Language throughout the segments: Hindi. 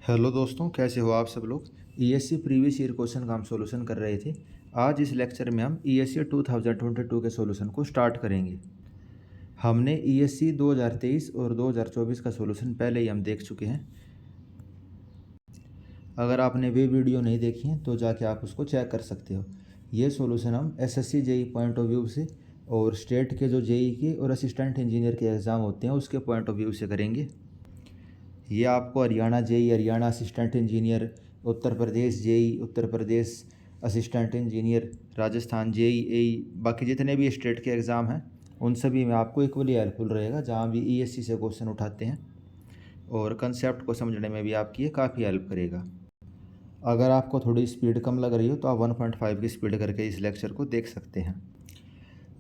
हेलो दोस्तों, कैसे हो आप सब लोग। ईएससी प्रीवियस ईयर क्वेश्चन का हम सॉल्यूशन कर रहे थे। आज इस लेक्चर में हम ईएससी 2022 के सॉल्यूशन को स्टार्ट करेंगे। हमने ईएससी 2023 और 2024 का सॉल्यूशन पहले ही हम देख चुके हैं। अगर आपने वे वीडियो नहीं देखी हैं तो जाके आप उसको चेक कर सकते हो। ये सॉल्यूशन हम SSC JE point of view से और स्टेट के जो जेई के और असिस्टेंट इंजीनियर के एग्ज़ाम होते हैं उसके पॉइंट ऑफ व्यू से करेंगे। ये आपको Haryana JE, Haryana assistant engineer, Uttar Pradesh JE, Uttar Pradesh assistant engineer, Rajasthan JE AE, बाकी जितने भी स्टेट के एग्ज़ाम हैं उन सभी में आपको इक्वली हेल्पफुल रहेगा, जहाँ भी ईएससी से क्वेश्चन उठाते हैं और कंसेप्ट को समझने में भी आपकी ये काफ़ी हेल्प करेगा। अगर आपको थोड़ी स्पीड कम लग रही हो तो आप 1.5 की स्पीड करके इस लेक्चर को देख सकते हैं।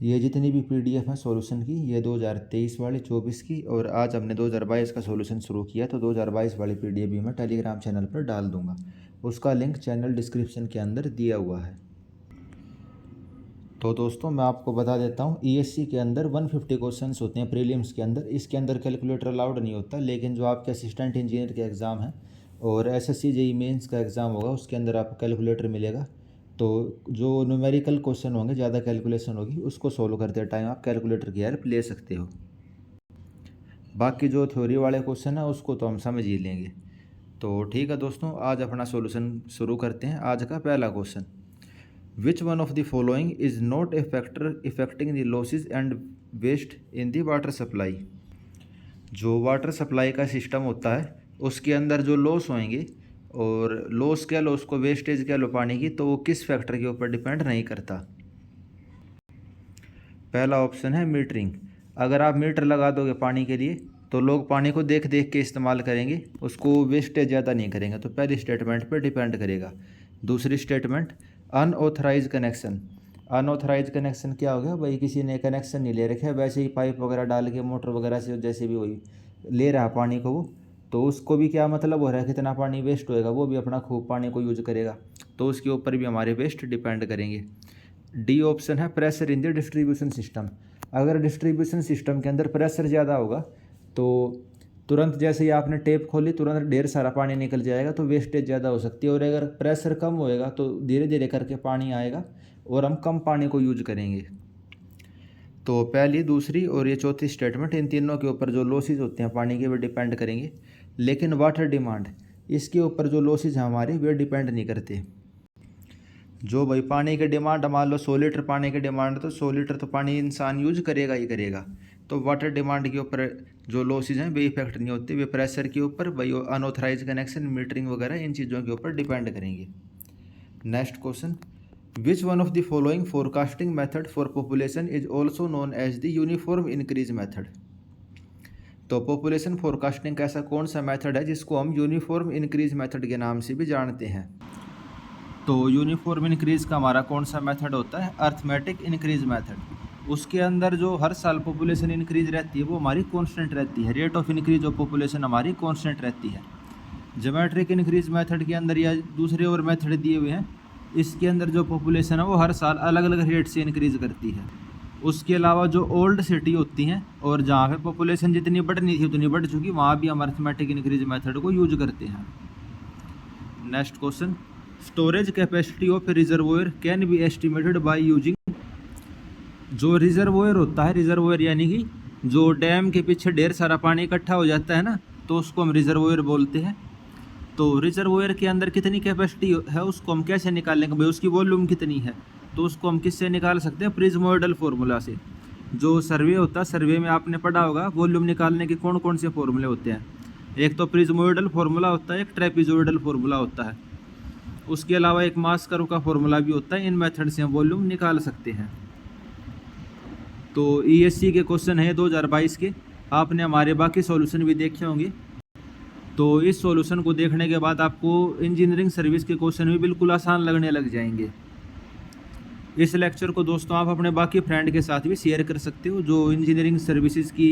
ये जितनी भी पीडीएफ है सॉल्यूशन की, ये 2023 वाली, 24 की, और आज हमने 2022 का सॉल्यूशन शुरू किया, तो 2022 वाली पीडीएफ भी मैं टेलीग्राम चैनल पर डाल दूंगा। उसका लिंक चैनल डिस्क्रिप्शन के अंदर दिया हुआ है। तो दोस्तों मैं आपको बता देता हूँ, ईएससी के अंदर 150 क्वेश्चंस होते हैं प्रीलिम्स के अंदर। इसके अंदर कैलकुलेटर अलाउड नहीं होता, लेकिन जो आपके असिस्टेंट इंजीनियर के एग्ज़ाम है और एसएससी जेई मेंस का एग्ज़ाम होगा उसके अंदर आपको कैलकुलेटर मिलेगा। तो जो न्यूमेरिकल क्वेश्चन होंगे, ज़्यादा कैलकुलेशन होगी, उसको सोल्व करते टाइम आप कैलकुलेटर की हेल्प ले सकते हो। बाकी जो थ्योरी वाले क्वेश्चन है उसको तो हम समझ ही लेंगे। तो ठीक है दोस्तों, आज अपना सॉल्यूशन शुरू करते हैं। आज का पहला question, which one of the following is not a factor affecting the losses and waste in the water supply. जो वाटर सप्लाई का सिस्टम होता है उसके अंदर जो लॉस होंगे, और लॉस क्या लो उसको, वेस्टेज क्या लो पानी की, तो वो किस फैक्टर के ऊपर डिपेंड नहीं करता। पहला ऑप्शन है मीटरिंग। अगर आप मीटर लगा दोगे पानी के लिए तो लोग पानी को देख देख के इस्तेमाल करेंगे, उसको वेस्टेज ज़्यादा नहीं करेंगे, तो पहली स्टेटमेंट पे डिपेंड करेगा। दूसरी statement, unauthorised connection. Unauthorised connection क्या हो गया भाई, किसी ने कनेक्शन नहीं ले रखा, वैसे ही पाइप वगैरह डाल के मोटर वगैरह से जैसे भी वही ले रहा पानी को वो, तो उसको भी क्या मतलब हो रहा है, कितना पानी वेस्ट होएगा, वो भी अपना खूब पानी को यूज करेगा, तो उसके ऊपर भी हमारे वेस्ट डिपेंड करेंगे। डी ऑप्शन है, pressure in the distribution system. अगर डिस्ट्रीब्यूशन सिस्टम के अंदर प्रेशर ज़्यादा होगा तो तुरंत जैसे ही आपने टेप खोली तुरंत ढेर सारा पानी निकल जाएगा, तो वेस्टेज ज़्यादा हो सकती है। और अगर प्रेशर कम होएगा तो धीरे धीरे करके पानी आएगा और हम कम पानी को यूज करेंगे। तो पहली, दूसरी और ये चौथी स्टेटमेंट, इन तीनों के ऊपर जो लॉसेज होते हैं पानी के वे डिपेंड करेंगे, लेकिन वाटर डिमांड, इसके ऊपर जो लॉसेज हैं हमारे वे डिपेंड नहीं करते। जो भाई पानी की डिमांड, मान लो 100 लीटर पानी की डिमांड, तो 100 लीटर तो पानी इंसान यूज करेगा ही करेगा, तो वाटर डिमांड के ऊपर जो लॉसेज हैं वे इफेक्ट नहीं होते, वे प्रेशर के ऊपर, भाई अनऑथराइज कनेक्शन, मीटरिंग वगैरह इन चीज़ों के ऊपर डिपेंड करेंगे। Next question, which one of the following forecasting method for population is also known as the uniform increase method. तो पॉपुलेशन फोरकास्टिंग का ऐसा कौन सा मेथड है जिसको हम यूनिफॉर्म इंक्रीज मेथड के नाम से भी जानते हैं। तो यूनिफॉर्म इंक्रीज का हमारा कौन सा मेथड होता है, अर्थमेटिक इंक्रीज मेथड। उसके अंदर जो हर साल पॉपुलेशन इंक्रीज रहती है वो हमारी कांस्टेंट रहती है, rate of increase of population हमारी कांस्टेंट रहती है। ज्योमेट्रिक इंक्रीज मेथड के अंदर या दूसरे और मेथड दिए हुए हैं, इसके अंदर जो पॉपुलेशन है वो हर साल अलग अलग रेट से इंक्रीज करती है। उसके अलावा जो ओल्ड सिटी होती हैं और जहाँ पे पॉपुलेशन जितनी बढ़नी थी उतनी बढ़ चुकी, वहाँ भी हम अर्थमेटिक इंक्रीज मेथड को यूज करते हैं। Next question, storage capacity of reservoir can be estimated by using. जो रिजर्वोयर होता है, रिजर्वोयर यानी कि जो डैम के पीछे ढेर सारा पानी इकट्ठा हो जाता है ना, तो उसको हम रिजर्वोयर बोलते हैं। तो रिजर्वोयर के अंदर कितनी कैपेसिटी है उसको हम कैसे निकालेंगे भाई, उसकी वॉल्यूम कितनी है, तो उसको हम किससे निकाल सकते हैं, प्रिज्मोइडल फार्मूला से। जो सर्वे होता है, सर्वे में आपने पढ़ा होगा वॉल्यूम निकालने के कौन कौन से फॉर्मूले होते हैं। एक तो प्रिज्मोइडल फार्मूला होता है, एक ट्रेपिजोइडल फार्मूला होता है, उसके अलावा एक मास कर्व का फॉर्मूला भी होता है। इन मेथड से हम वॉल्यूम निकाल सकते हैं। तो ईएससी के क्वेश्चन है 2022 के, आपने हमारे बाकी सॉल्यूशन भी देखे होंगे, तो इस सॉल्यूशन को देखने के बाद आपको इंजीनियरिंग सर्विस के क्वेश्चन भी बिल्कुल आसान लगने लग जाएंगे। इस लेक्चर को दोस्तों आप अपने बाकी फ्रेंड के साथ भी शेयर कर सकते हो जो इंजीनियरिंग सर्विसेज की,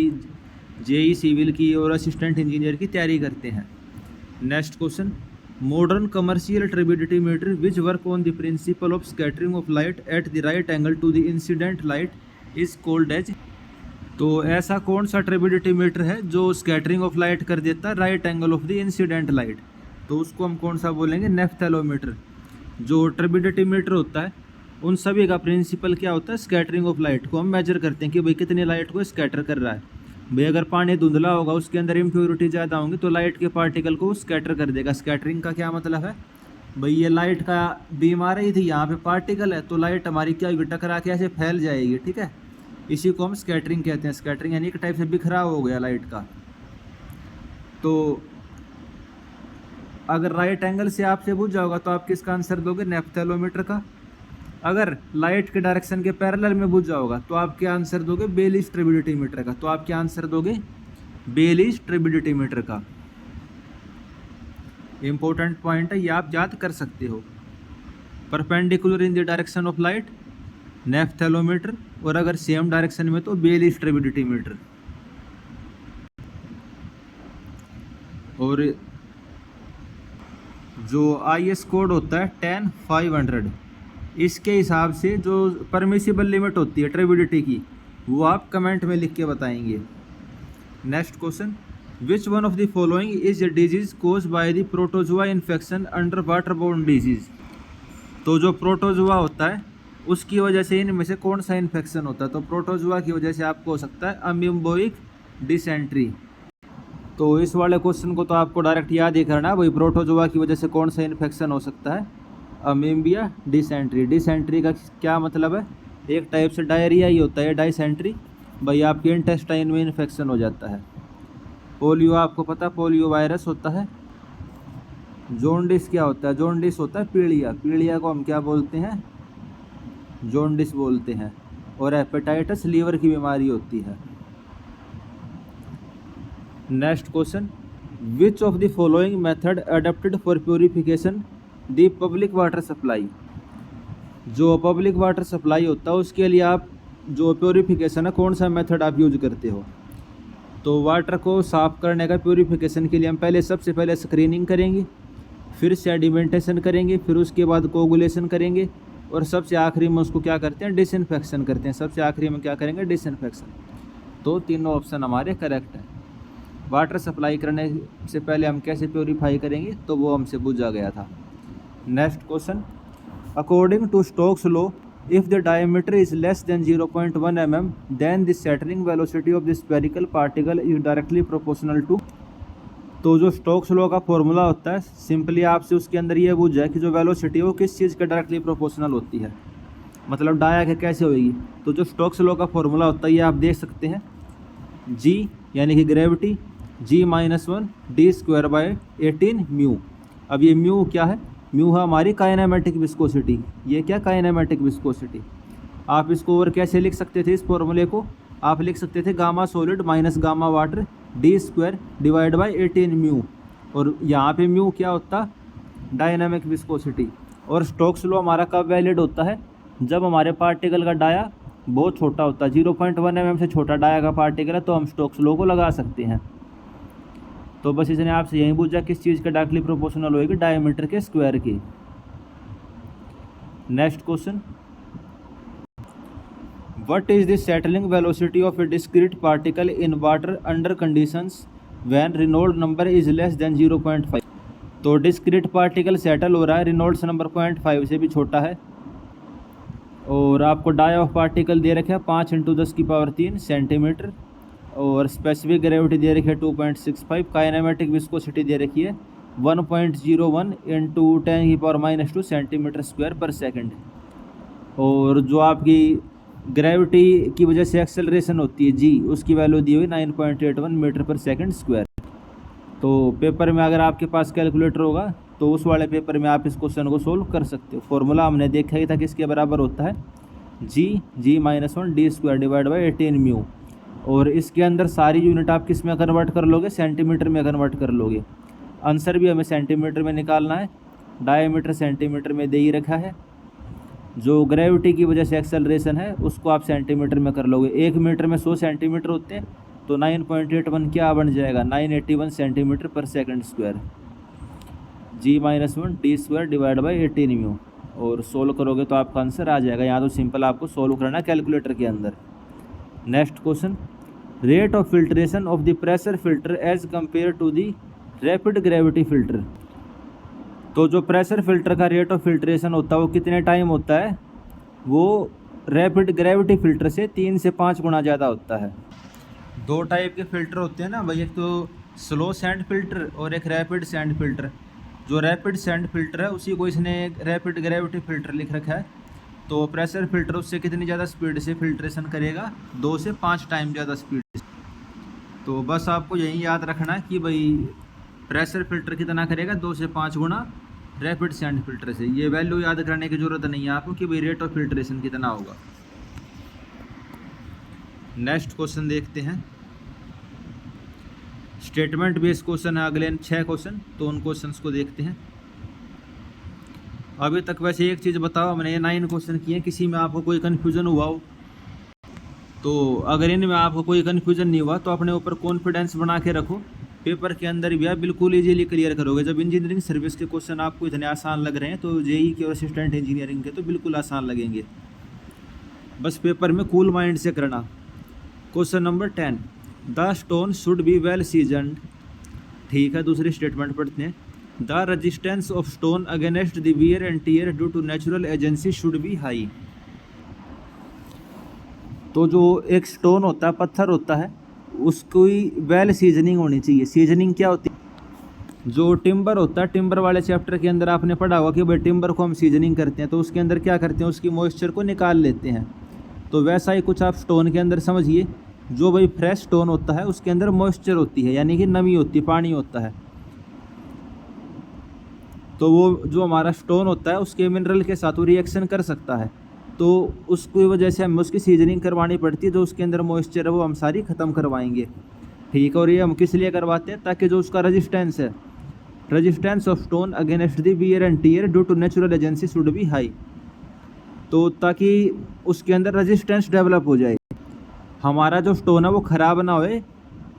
जेई सिविल की और असिस्टेंट इंजीनियर की तैयारी करते हैं। Next question, modern commercial turbidity meter which work on the principle of scattering of light at the right angle to the incident light is called as. तो ऐसा कौन सा ट्यूबिडिटी मीटर है जो स्कैटरिंग ऑफ लाइट कर देता है right angle of the incident light, तो उसको हम कौन सा बोलेंगे, नेफ्थैलोमीटर। जो टर्बिडिटी मीटर होता है उन सभी का प्रिंसिपल क्या होता है, स्कैटरिंग ऑफ लाइट को हम मेजर करते हैं कि भाई कितनी लाइट को स्कैटर कर रहा है। भाई अगर पानी धुंधला होगा, उसके अंदर इम्प्योरिटी ज़्यादा होंगी, तो लाइट के पार्टिकल को स्कैटर कर देगा। स्कैटरिंग का क्या मतलब है, भाई ये लाइट का बीम आ रही थी, यहाँ पे पार्टिकल है, तो लाइट हमारी क्या होगी, टकरा के ऐसे फैल जाएगी, ठीक है। इसी को हम स्कैटरिंग कहते हैं। स्कैटरिंग यानी एक टाइप से बिखराव हो गया लाइट का। तो अगर राइट एंगल से आपसे पूछ जाओगा तो आप किसका आंसर दोगे, नेफ्थैलोमीटर का। अगर लाइट के डायरेक्शन के पैरेलल में पूछ जाओगा तो आप क्या आंसर दोगे, बेलिस टर्बिडिटी मीटर का। तो आप क्या आंसर दोगे, बेलिस टर्बिडिटी मीटर का। इंपॉर्टेंट पॉइंट है, ये आप याद कर सकते हो। Perpendicular in the direction of light, nephelometer, और अगर सेम डायरेक्शन में तो बेलिस टर्बिडिटी मीटर। और जो IS कोड होता है 10500, इसके हिसाब से जो परमिसिबल लिमिट होती है टर्बिडिटी की, वो आप कमेंट में लिख के बताएंगे। Next question, which one of the following is a disease cause by the protozoa infection under waterborne disease. तो जो प्रोटोजुआ होता है उसकी वजह से इनमें से कौन सा इन्फेक्शन होता है। तो प्रोटोजुआ की वजह से आपको हो सकता है अमीबोइक डिसेंट्री। तो इस वाले क्वेश्चन को तो आपको डायरेक्ट याद ही करना है, भाई प्रोटोजुआ की वजह से कौन सा इन्फेक्शन हो सकता है, अमीबिया डिसेंट्री। डिसेंट्री का क्या मतलब है, एक टाइप से डायरिया ही होता है डिसेंट्री। भाई आपके इंटेस्टाइन में इन्फेक्शन हो जाता है। पोलियो आपको पता, पोलियो वायरस होता है। जॉन्डिस क्या होता है, जॉन्डिस होता है पीलिया। पीलिया को हम क्या बोलते हैं, जॉन्डिस बोलते हैं। और हेपेटाइटिस लीवर की बीमारी होती है। Next question, which of the following method adopted for purification the public water supply. जो पब्लिक वाटर सप्लाई होता है उसके लिए आप जो प्योरिफिकेशन है कौन सा मेथड आप यूज करते हो। तो वाटर को साफ़ करने का प्योरिफिकेशन के लिए हम सबसे पहले स्क्रीनिंग करेंगे, फिर सेडिमेंटेशन करेंगे, फिर उसके बाद कोगुलेशन करेंगे, और सबसे आखिरी में उसको क्या करते हैं, डिसइंफेक्शन करते हैं। सबसे आखिरी में क्या करेंगे, डिसइंफेक्शन। तो तीनों ऑप्शन हमारे करेक्ट हैं। वाटर सप्लाई करने से पहले हम कैसे प्योरीफाई करेंगे, तो वो हमसे पूछा गया था। Next question, according to Stokes law, if the diameter is less than 0.1 mm, then the scattering velocity of the spherical particle is directly proportional to। तो जो स्टोक्स लॉ का फॉर्मूला होता है, सिंपली आपसे उसके अंदर ये पूछ जाए कि जो वेलोसिटी है वो किस चीज़ के डायरेक्टली प्रोपोर्शनल होती है, मतलब डाया के कैसे होगी। तो जो स्टोक्स लॉ का फॉर्मूला होता है ये आप देख सकते हैं, G यानी कि ग्रेविटी, G-1 d²/18 म्यू। अब ये म्यू क्या है, म्यू है हमारी काइनेमेटिक विस्कोसिटी। ये क्या, काइनेमेटिक विस्कोसिटी। आप इसको और कैसे लिख सकते थे, इस फॉर्मूले को आप लिख सकते थे gamma solid minus gamma water d²/18 mu. और यहाँ पे म्यू क्या होता, डायनामिक विस्कोसिटी। और स्टोक्स लॉ हमारा कब वैलिड होता है, जब हमारे पार्टिकल का डाया बहुत छोटा होता है, 0.1 mm से छोटा डाया का पार्टिकल है, तो हम स्टोक्स लॉ को लगा सकते हैं। तो बस इसने आपसे यही पूछा किस चीज़ का डायरेक्टली प्रोपोर्शनल होएगी, डायमीटर के स्क्वायर की। Next question, what is the settling velocity of A discrete particle in water under conditions when Reynolds number is less than 0.5। तो डिस्क्रीट पार्टिकल सेटल हो रहा है, रेनॉल्ड्स नंबर 0.5 से भी छोटा है, और आपको डाया ऑफ पार्टिकल दे रखे 5 × 10³ सेंटीमीटर, और स्पेसिफिक ग्रेविटी दे रखी है 2.65, काइनेमेटिक विस्कोसिटी दे रखी है 1.01 × 10⁻² cm²/सेकंड। और जो आपकी ग्रेविटी की वजह से एक्सेलरेशन होती है G, उसकी वैल्यू दी हुई 9.81 m/s²। तो पेपर में अगर आपके पास कैलकुलेटर होगा तो उस वाले पेपर में आप इस क्वेश्चन को सोल्व कर सकते हो। फॉर्मूला हमने देखा ही था किसके बराबर होता है, G-1 d²/18 म्यू। और इसके अंदर सारी यूनिट आप किस में कन्वर्ट कर लोगे, सेंटीमीटर में कन्वर्ट कर लोगे। आंसर भी हमें सेंटीमीटर में निकालना है, डायमीटर सेंटीमीटर में दे ही रखा है। जो ग्रेविटी की वजह से एक्सेलरेशन है उसको आप सेंटीमीटर में कर लोगे। 1 मीटर में 100 सेंटीमीटर होते हैं, तो 9.81 क्या बन जाएगा, 981 cm/s²। G-1 d²/18 mu. और सोल्व करोगे तो आपका आंसर आ जाएगा। यहाँ तो सिंपल आपको सोल्व करना है कैलकुलेटर के अंदर। Next question, rate of filtration of the pressure filter as compare to the rapid gravity filter. तो जो प्रेशर फिल्टर का रेट ऑफ फिल्ट्रेशन होता है वो कितने टाइम होता है, वो रैपिड ग्रेविटी फिल्टर से 3 से 5 गुना ज़्यादा होता है। दो टाइप के फ़िल्टर होते हैं ना भाई, एक तो स्लो सैंड फिल्टर और एक रैपिड सैंड फिल्टर। जो रैपिड सैंड फिल्टर है उसी को इसने रैपिड ग्रेविटी फिल्टर लिख रखा है। तो प्रेशर फिल्टर उससे कितनी ज़्यादा स्पीड से फिल्ट्रेशन करेगा, 2 से 5 टाइम ज़्यादा स्पीड से। तो बस आपको यही याद रखना है कि भाई प्रेशर फिल्टर कितना करेगा, 2 से 5 गुना रैपिड सैंड फिल्टर से। ये वैल्यू याद करने की ज़रूरत नहीं है आपको कि भाई रेट ऑफ फिल्ट्रेशन कितना होगा। नेक्स्ट क्वेश्चन देखते हैं। स्टेटमेंट बेस्ड क्वेश्चन है अगले 6 क्वेश्चन, तो उन क्वेश्चंस को देखते हैं। अभी तक वैसे एक चीज़ बताओ, मैंने ये 9 क्वेश्चन किए, किसी में आपको कोई कन्फ्यूज़न हुआ हो तो अगर इनमें आपको कोई कन्फ्यूज़न नहीं हुआ तो अपने ऊपर कॉन्फिडेंस बना के रखो, पेपर के अंदर भी आप बिल्कुल इजीली क्लियर करोगे। जब इंजीनियरिंग सर्विस के क्वेश्चन आपको इतने आसान लग रहे हैं तो जेई के और असिस्टेंट इंजीनियरिंग के तो बिल्कुल आसान लगेंगे। बस पेपर में कूल माइंड से करना। Question number 10, the stone should be well seasoned. ठीक है, दूसरी स्टेटमेंट पढ़ते हैं। The resistance of stone against the wear and tear due to natural agency should be high. तो जो एक स्टोन होता है, पत्थर होता है, उसकी वेल सीजनिंग होनी चाहिए। सीजनिंग क्या होती है? जो टिम्बर होता है, टिम्बर वाले चैप्टर के अंदर आपने पढ़ा होगा कि भाई टिम्बर को हम सीजनिंग करते हैं, तो उसके अंदर क्या करते हैं, उसकी मॉइस्चर को निकाल लेते हैं। तो वैसा ही कुछ आप स्टोन के अंदर समझिए। जो भाई फ्रेश स्टोन होता है उसके अंदर मॉइस्चर होती है, यानी कि नमी होती है, पानी होता है। तो वो जो हमारा स्टोन होता है उसके मिनरल के साथ वो रिएक्शन कर सकता है, तो उसकी वजह से हमें उसकी सीजनिंग करवानी पड़ती है। जो उसके अंदर मॉइस्चर है वो हम सारी ख़त्म करवाएंगे। ठीक है, और ये हम किस लिए करवाते हैं, ताकि जो उसका रेजिस्टेंस है, resistance of stone against the wear and tear due to natural agency should be high. तो ताकि उसके अंदर रेजिस्टेंस डेवलप हो जाए, हमारा जो स्टोन है वो ख़राब ना होए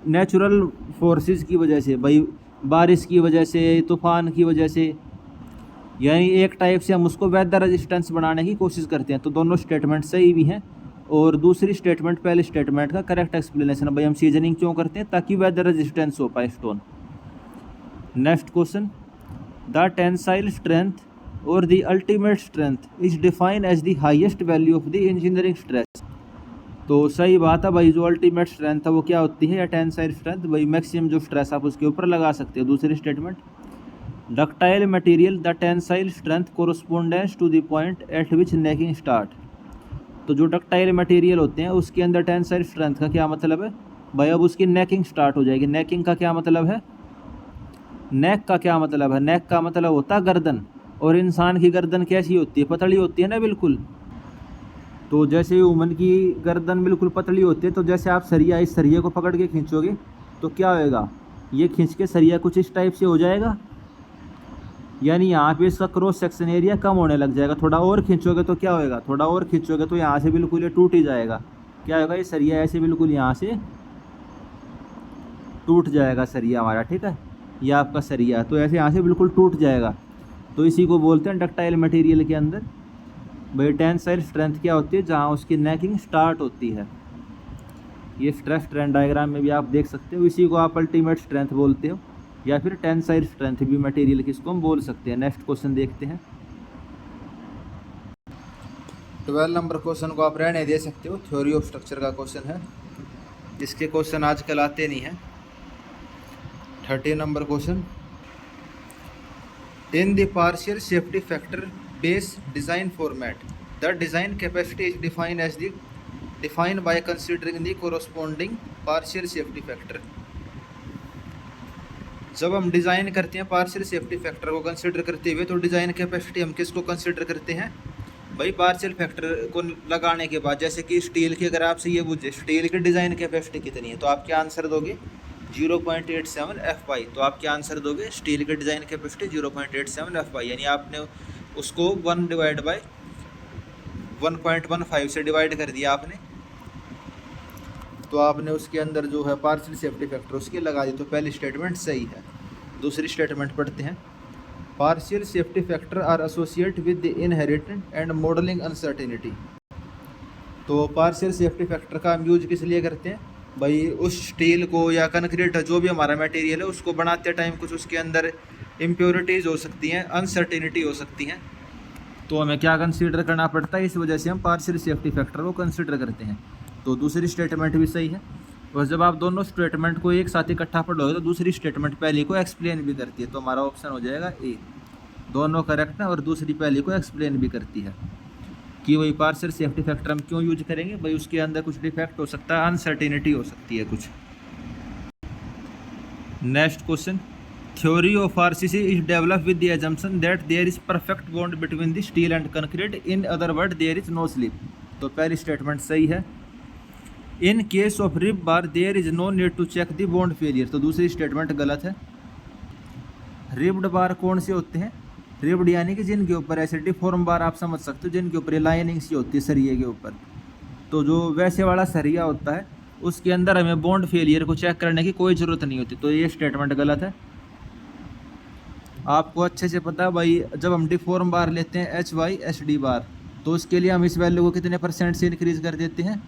नेचुरल फोर्सेस की वजह से, भाई बारिश की वजह से, तूफ़ान की वजह से, यानी एक टाइप से हम उसको वेदर रेजिस्टेंस बनाने की कोशिश करते हैं। तो दोनों स्टेटमेंट सही भी हैं। और दूसरी स्टेटमेंट पहले स्टेटमेंट का करेक्ट एक्सप्लेनेशन, भाई हम सीजनिंग क्यों करते हैं, ताकि वेदर रेजिस्टेंस हो पाए stone. Next question, the tensile strength और the ultimate strength is defined as the highest value of the engineering stress. तो सही बात है भाई, जो अल्टीमेट स्ट्रेंथ है वो क्या होती है, या टेंसाइल स्ट्रेंथ, भाई मैक्सिमम जो स्ट्रेस आप उसके ऊपर लगा सकते हो। दूसरी statement, ductile material the tensile strength correspondence to the point at which necking start. तो जो डक्टाइल मटेरियल होते हैं उसके अंदर टेंसाइल स्ट्रेंथ का क्या मतलब है, भाई अब उसकी नेकिंग स्टार्ट हो जाएगी। नेकिंग का क्या मतलब है, नेक का क्या मतलब है, नेक का मतलब होता है गर्दन। और इंसान की गर्दन कैसी होती है, पतली होती है ना बिल्कुल। तो जैसे वुमन की गर्दन बिल्कुल पतली होती है, तो जैसे आप सरिया, इस सरिये को पकड़ के खींचोगे तो क्या होएगा, ये खींच के सरिया कुछ इस टाइप से हो जाएगा, यानी यहाँ पे इसका क्रॉस सेक्शन एरिया कम होने लग जाएगा। थोड़ा और खींचोगे तो क्या होएगा, थोड़ा और खींचोगे तो यहाँ से बिल्कुल ये टूट ही जाएगा। क्या होगा, ये सरिया ऐसे बिल्कुल यहाँ से टूट जाएगा सरिया हमारा। ठीक है, ये आपका सरिया, तो ऐसे यहाँ से बिल्कुल टूट जाएगा। तो इसी को बोलते हैं डक्टाइल मटेरियल के अंदर भाई टेंसाइल स्ट्रेंथ क्या होती है, जहाँ उसकी नेकिंग स्टार्ट होती है। ये स्ट्रेस स्ट्रेन डायग्राम में भी आप देख सकते हो। इसी को आप अल्टीमेट स्ट्रेंथ बोलते हो, या फिर टेंसाइल स्ट्रेंथ भी मटेरियल की इसको हम बोल सकते हैं। नेक्स्ट क्वेश्चन देखते हैं। 12 नंबर क्वेश्चन को आप रहने दे सकते हो, थ्योरी ऑफ स्ट्रक्चर का क्वेश्चन है, इसके क्वेश्चन आजकल आते नहीं हैं। 13 number question, in the partial safety factor base design format the design capacity is defined by considering the corresponding partial safety factor. जब हम डिज़ाइन करते हैं पार्शियल सेफ्टी फैक्टर को कंसिडर करते हुए, तो डिज़ाइन कैपेसिटी हम किसको कंसिडर करते हैं, भाई पार्शियल फैक्टर को लगाने के बाद। जैसे कि स्टील की अगर आपसे ये पूछे स्टील की डिज़ाइन कैपेसिटी कितनी है, तो आप क्या आंसर दोगे, 0.87 FY। तो आप क्या आंसर दोगे, स्टील की डिज़ाइन कैपेसिटी 0.87 FY, यानी आपने उसको 1/1.15 से डिवाइड कर दिया आपने, तो आपने उसके अंदर जो है पार्शियल सेफ्टी फैक्टर उसकी लगा दी। तो पहली स्टेटमेंट सही है। दूसरी स्टेटमेंट पढ़ते हैं, partial safety factor are associate with the inherited and modelling uncertainty. तो पार्शियल सेफ्टी फैक्टर का हम यूज किस लिए करते हैं, भाई उस स्टील को या कंक्रीट जो भी हमारा मटेरियल है उसको बनाते टाइम कुछ उसके अंदर इम्प्योरिटीज़ हो सकती हैं, अनसर्टेनिटी हो सकती हैं। तो हमें क्या कंसीडर करना पड़ता है, इस वजह से हम पार्शियल सेफ्टी फैक्टर को कंसीडर करते हैं। तो दूसरी स्टेटमेंट भी सही है। और जब आप दोनों स्टेटमेंट को एक साथ इकट्ठा पढ़ोगे तो दूसरी स्टेटमेंट पहली को एक्सप्लेन भी करती है। तो हमारा ऑप्शन हो जाएगा ए, दोनों करेक्ट है और दूसरी पहली को एक्सप्लेन भी करती है कि वही पार्शियल सेफ्टी फैक्टर हम क्यों यूज करेंगे, भाई उसके अंदर कुछ डिफेक्ट हो सकता है, अनसर्टेनिटी हो सकती है कुछ। Next question, theory of RCC is develop with the assumption that there is perfect bond between the steel and concrete, in other word there is no slip. तो पहली स्टेटमेंट सही है। In case of rib bar there is no need to check the bond failure. तो दूसरी स्टेटमेंट गलत है। रिब्ड बार कौन से होते हैं, रिब्ड यानी कि जिनके ऊपर ऐसे डिफॉर्म बार आप समझ सकते हो, जिनके ऊपर लाइनिंग सी होती है सरिये के ऊपर। तो जो वैसे वाला सरिया होता है उसके अंदर हमें बॉन्ड फेलियर को चेक करने की कोई ज़रूरत नहीं होती। तो ये स्टेटमेंट गलत है। आपको अच्छे से पता है भाई, जब हम डिफॉर्म बार लेते हैं HYSD बार, तो उसके लिए हम इस वैल्यू को कितने % से इंक्रीज़ कर देते हैं,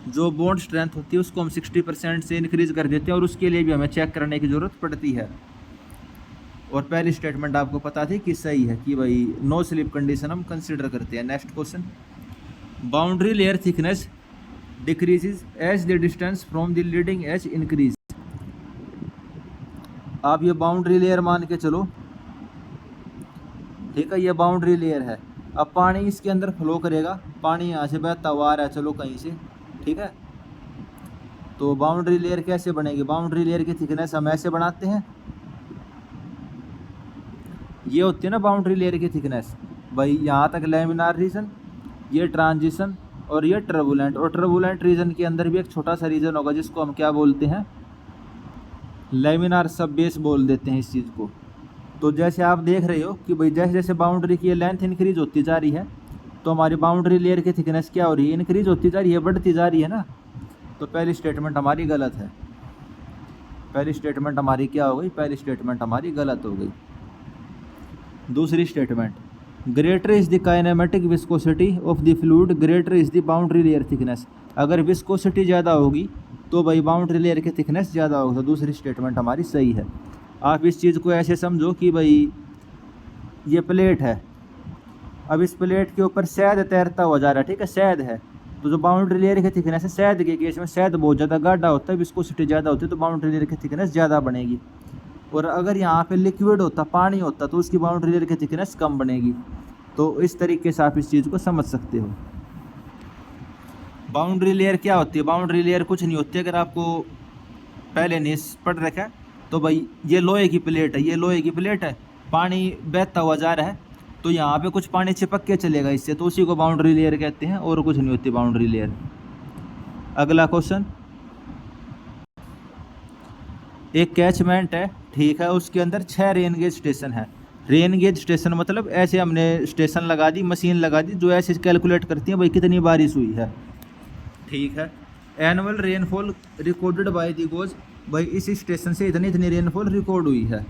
जो बॉन्ड स्ट्रेंथ होती है उसको हम 60% से इंक्रीज़ कर देते हैं, और उसके लिए भी हमें चेक करने की ज़रूरत पड़ती है। और पहली स्टेटमेंट आपको पता थी कि सही है कि भाई नो स्लिप कंडीशन हम कंसिडर करते हैं। Next question, boundary layer thickness decreases as the distance from the leading edge increase. आप ये बाउंड्री लेयर मान के चलो, ठीक है, ये बाउंड्री लेयर है। अब पानी इसके अंदर फ्लो करेगा, पानी यहाँ से बहता हुआ आ रहा है, चलो कहीं से, ठीक है। तो बाउंड्री लेयर कैसे बनेगी, बाउंड्री लेयर की थिकनेस हम ऐसे बनाते हैं, ये होती है ना बाउंड्री लेयर की थिकनेस। भाई यहाँ तक लैमिनार रीजन, ये ट्रांजिशन और ये टर्बुलेंट, और टर्बुलेंट रीजन के अंदर भी एक छोटा सा रीजन होगा जिसको हम क्या बोलते हैं, लैमिनार सब बेस बोल देते हैं इस चीज़ को। तो जैसे आप देख रहे हो कि भाई जैसे जैसे बाउंड्री की लेंथ इंक्रीज होती जा रही है, तो हमारी बाउंड्री लेयर की थिकनेस क्या हो रही है, इंक्रीज होती जा रही है, बढ़ती जा रही है ना। तो पहली स्टेटमेंट हमारी गलत है। पहली स्टेटमेंट हमारी क्या हो गई, पहली स्टेटमेंट हमारी गलत हो गई। दूसरी statement, greater is the kinematic viscosity of the fluid greater is the boundary layer thickness. अगर विस्कोसिटी ज़्यादा होगी तो भाई बाउंड्री लेयर की थिकनेस ज़्यादा होगा। तो दूसरी स्टेटमेंट हमारी सही है। आप इस चीज़ को ऐसे समझो कि भाई ये प्लेट है, अब इस प्लेट के ऊपर शहद तैरता हुआ जा रहा है, ठीक है, शहद है। तो जो बाउंड्री लेयर की थिकनेस है, शहद के केस में शहद बहुत ज़्यादा गाढ़ा होता है, विस्कोसिटी ज़्यादा होती है, तो बाउंड्री लेयर की थिकनेस ज़्यादा बनेगी। और अगर यहाँ पे लिक्विड होता, पानी होता, तो उसकी बाउंड्री लेयर की थिकनेस कम बनेगी। तो इस तरीके से आप इस चीज़ को समझ सकते हो। बाउंड्री लेयर क्या होती है, बाउंड्री लेयर कुछ नहीं होती। अगर आपको पहले नहीं पढ़ रखा है तो भाई ये लोहे की प्लेट है, ये लोहे की प्लेट है, पानी बहता हुआ जा रहा है, तो यहाँ पे कुछ पानी चिपक के चलेगा इससे, तो उसी को बाउंड्री लेयर कहते हैं, और कुछ नहीं होती बाउंड्री लेयर। अगला क्वेश्चन, एक कैचमेंट है, ठीक है, उसके अंदर 6 रेन गेज स्टेशन है। रेन गेज स्टेशन मतलब ऐसे हमने स्टेशन लगा दी, मशीन लगा दी जो ऐसे कैलकुलेट करती है भाई कितनी बारिश हुई है, ठीक है। Annual rainfall recorded by the goes, भाई इस स्टेशन से इतनी इतनी रेनफॉल रिकॉर्ड हुई है।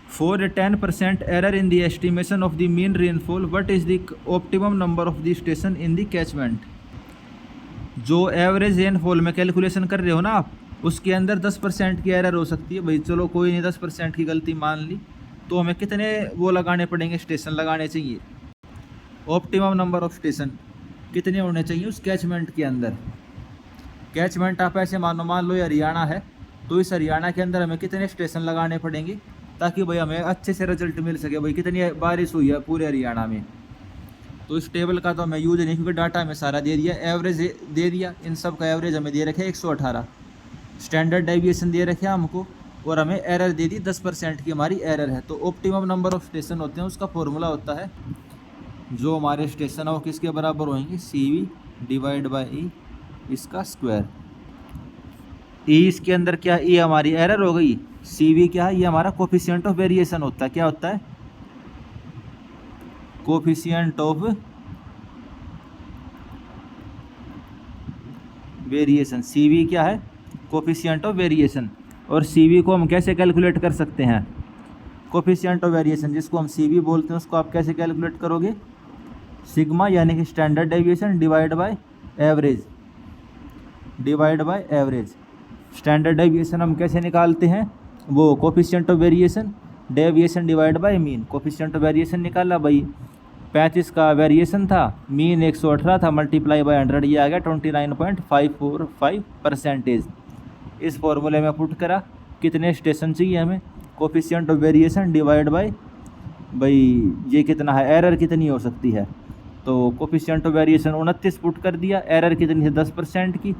For 10% error in the estimation of the mean rainfall what is the optimum number of the station in the catchment. जो एवरेज रेनफॉल में कैलकुलेशन कर रहे हो ना आप, उसके अंदर 10% की एरर हो सकती है। भाई चलो कोई नहीं, 10% की गलती मान ली, तो हमें कितने वो लगाने पड़ेंगे, स्टेशन लगाने चाहिए। ऑप्टिमम नंबर ऑफ स्टेशन कितने होने चाहिए उस कैचमेंट के अंदर। कैचमेंट आप ऐसे मान लो ये हरियाणा है, तो इस हरियाणा के अंदर हमें कितने स्टेशन लगाने पड़ेंगे ताकि भाई हमें अच्छे से रिजल्ट मिल सके, भाई कितनी बारिश हुई है पूरे हरियाणा में। तो इस टेबल का तो हमें यूज नहीं, क्योंकि डाटा हमें सारा दे दिया, एवरेज दे दिया, इन सब का एवरेज हमें दे रखे 118, स्टैंडर्ड डेविएशन दे रखे हमको, और हमें एरर दे दी 10% की हमारी एरर है। तो ऑप्टिमम नंबर ऑफ स्टेशन होते हैं, उसका फॉर्मूला होता है, जो हमारे स्टेशन है वो किसके बराबर होंगे, CV डिवाइड बाई E इसका स्क्वायर। E इसके अंदर क्या, E हमारी एरर हो गई, CV क्या है, ये हमारा कोफिशिएंट ऑफ वेरिएशन होता है। क्या होता है, कोफिशिएंट ऑफ वेरिएशन। CV क्या है, कोफिशिएंट ऑफ वेरिएशन। और CV को हम कैसे कैलकुलेट कर सकते हैं, कोफिशिएंट ऑफ वेरिएशन जिसको हम CV बोलते हैं, उसको आप कैसे कैलकुलेट करोगे, सिग्मा यानी कि standard deviation divide by average, divide by average. Standard deviation हम कैसे निकालते हैं, वो coefficient of variation, deviation divide by mean. Coefficient of variation निकाला भाई, 35 का वेरिएशन था, मीन 118 था, मल्टीप्लाई बाय 100, ये आ गया 29.545%। इस फॉर्मूले में पुट करा, कितने स्टेशन चाहिए हमें, coefficient of variation divide by भाई ये कितना है, एरर कितनी हो सकती है, तो कोफिशिएंट ऑफ वेरिएशन 29 पुट कर दिया, एरर कितनी है 10% की,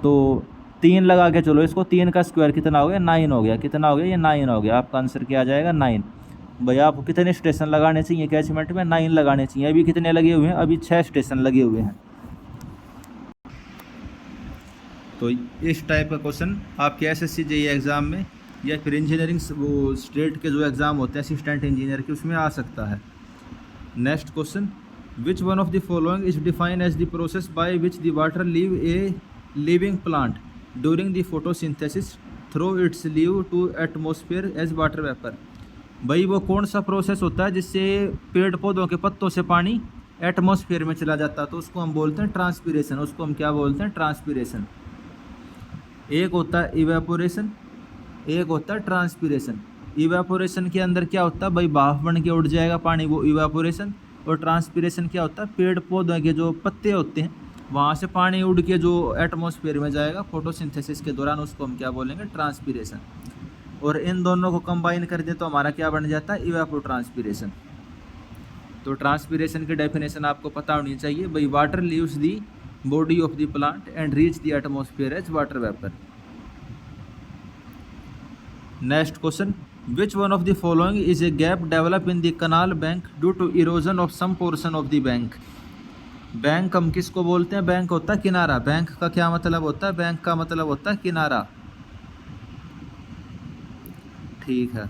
तो 3 लगा के चलो इसको, 3 का स्क्वायर कितना हो गया 9 हो गया, कितना हो गया ये 9 हो गया, आपका आंसर क्या आ जाएगा 9। भाई आपको कितने स्टेशन लगाने चाहिए कैचमेंट में, 9 लगाने चाहिए। अभी कितने लगे हुए हैं, अभी 6 स्टेशन लगे हुए हैं। तो इस टाइप का क्वेश्चन आपके एसएससी जेईई एग्ज़ाम में या फिर इंजीनियरिंग वो स्टेट के जो एग्ज़ाम होते हैं असिस्टेंट इंजीनियर के, उसमें आ सकता है। Next question, which one of the following is defined as the process by which the water leave a living plant during the photosynthesis through its leave to atmosphere as water vapour. भाई वो कौन सा प्रोसेस होता है जिससे पेड़ पौधों के पत्तों से पानी एटमॉस्फेयर में चला जाता है, तो उसको हम बोलते हैं ट्रांसपीरेशन। उसको हम क्या बोलते हैं, ट्रांसपीरेशन। एक होता है इवेपोरेशन, एक होता है ट्रांसपीरेशन। इवेपोरेशन के अंदर क्या होता है भाई, भाप बन के उड़ जाएगा पानी, वो इवेपोरेशन। और ट्रांसपीरेशन क्या होता है, पेड़ पौधों के जो पत्ते होते हैं वहाँ से पानी उड़ के जो एटमॉस्फेयर में जाएगा फोटोसिंथेसिस के दौरान, उसको हम क्या बोलेंगे, ट्रांसपीरेशन। और इन दोनों को कंबाइन कर दें तो हमारा क्या बन जाता है, इवेपोट्रांसपीरेशन। तो ट्रांसपीरेशन की डेफिनेशन आपको पता होनी चाहिए भाई, water leaves the body of the plant and reach the atmosphere as water vapour. Next question, which one of the following is a gap develop in the canal bank due to erosion of some portion of the bank. Bank हम किसको बोलते हैं, बैंक होता है किनारा। बैंक का क्या मतलब होता है, बैंक का मतलब होता है किनारा। ठीक है,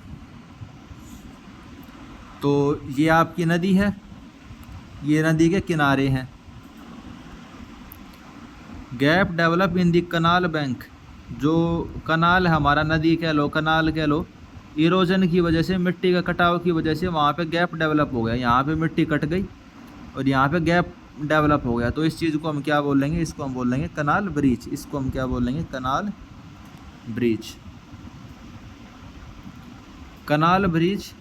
तो ये आपकी नदी है, ये नदी के किनारे हैं। Gap develop in the canal bank, जो कनाल है हमारा, नदी कह लो, कनाल कह लो, इरोजन की वजह से, मिट्टी का कटाव की वजह से वहाँ पे गैप डेवलप हो गया। यहाँ पे मिट्टी कट गई और यहाँ पे गैप डेवलप हो गया, तो इस चीज़ को हम क्या बोलेंगे, इसको हम बोलेंगे कनाल ब्रीच। इसको हम क्या बोलेंगे, canal breach. Canal breach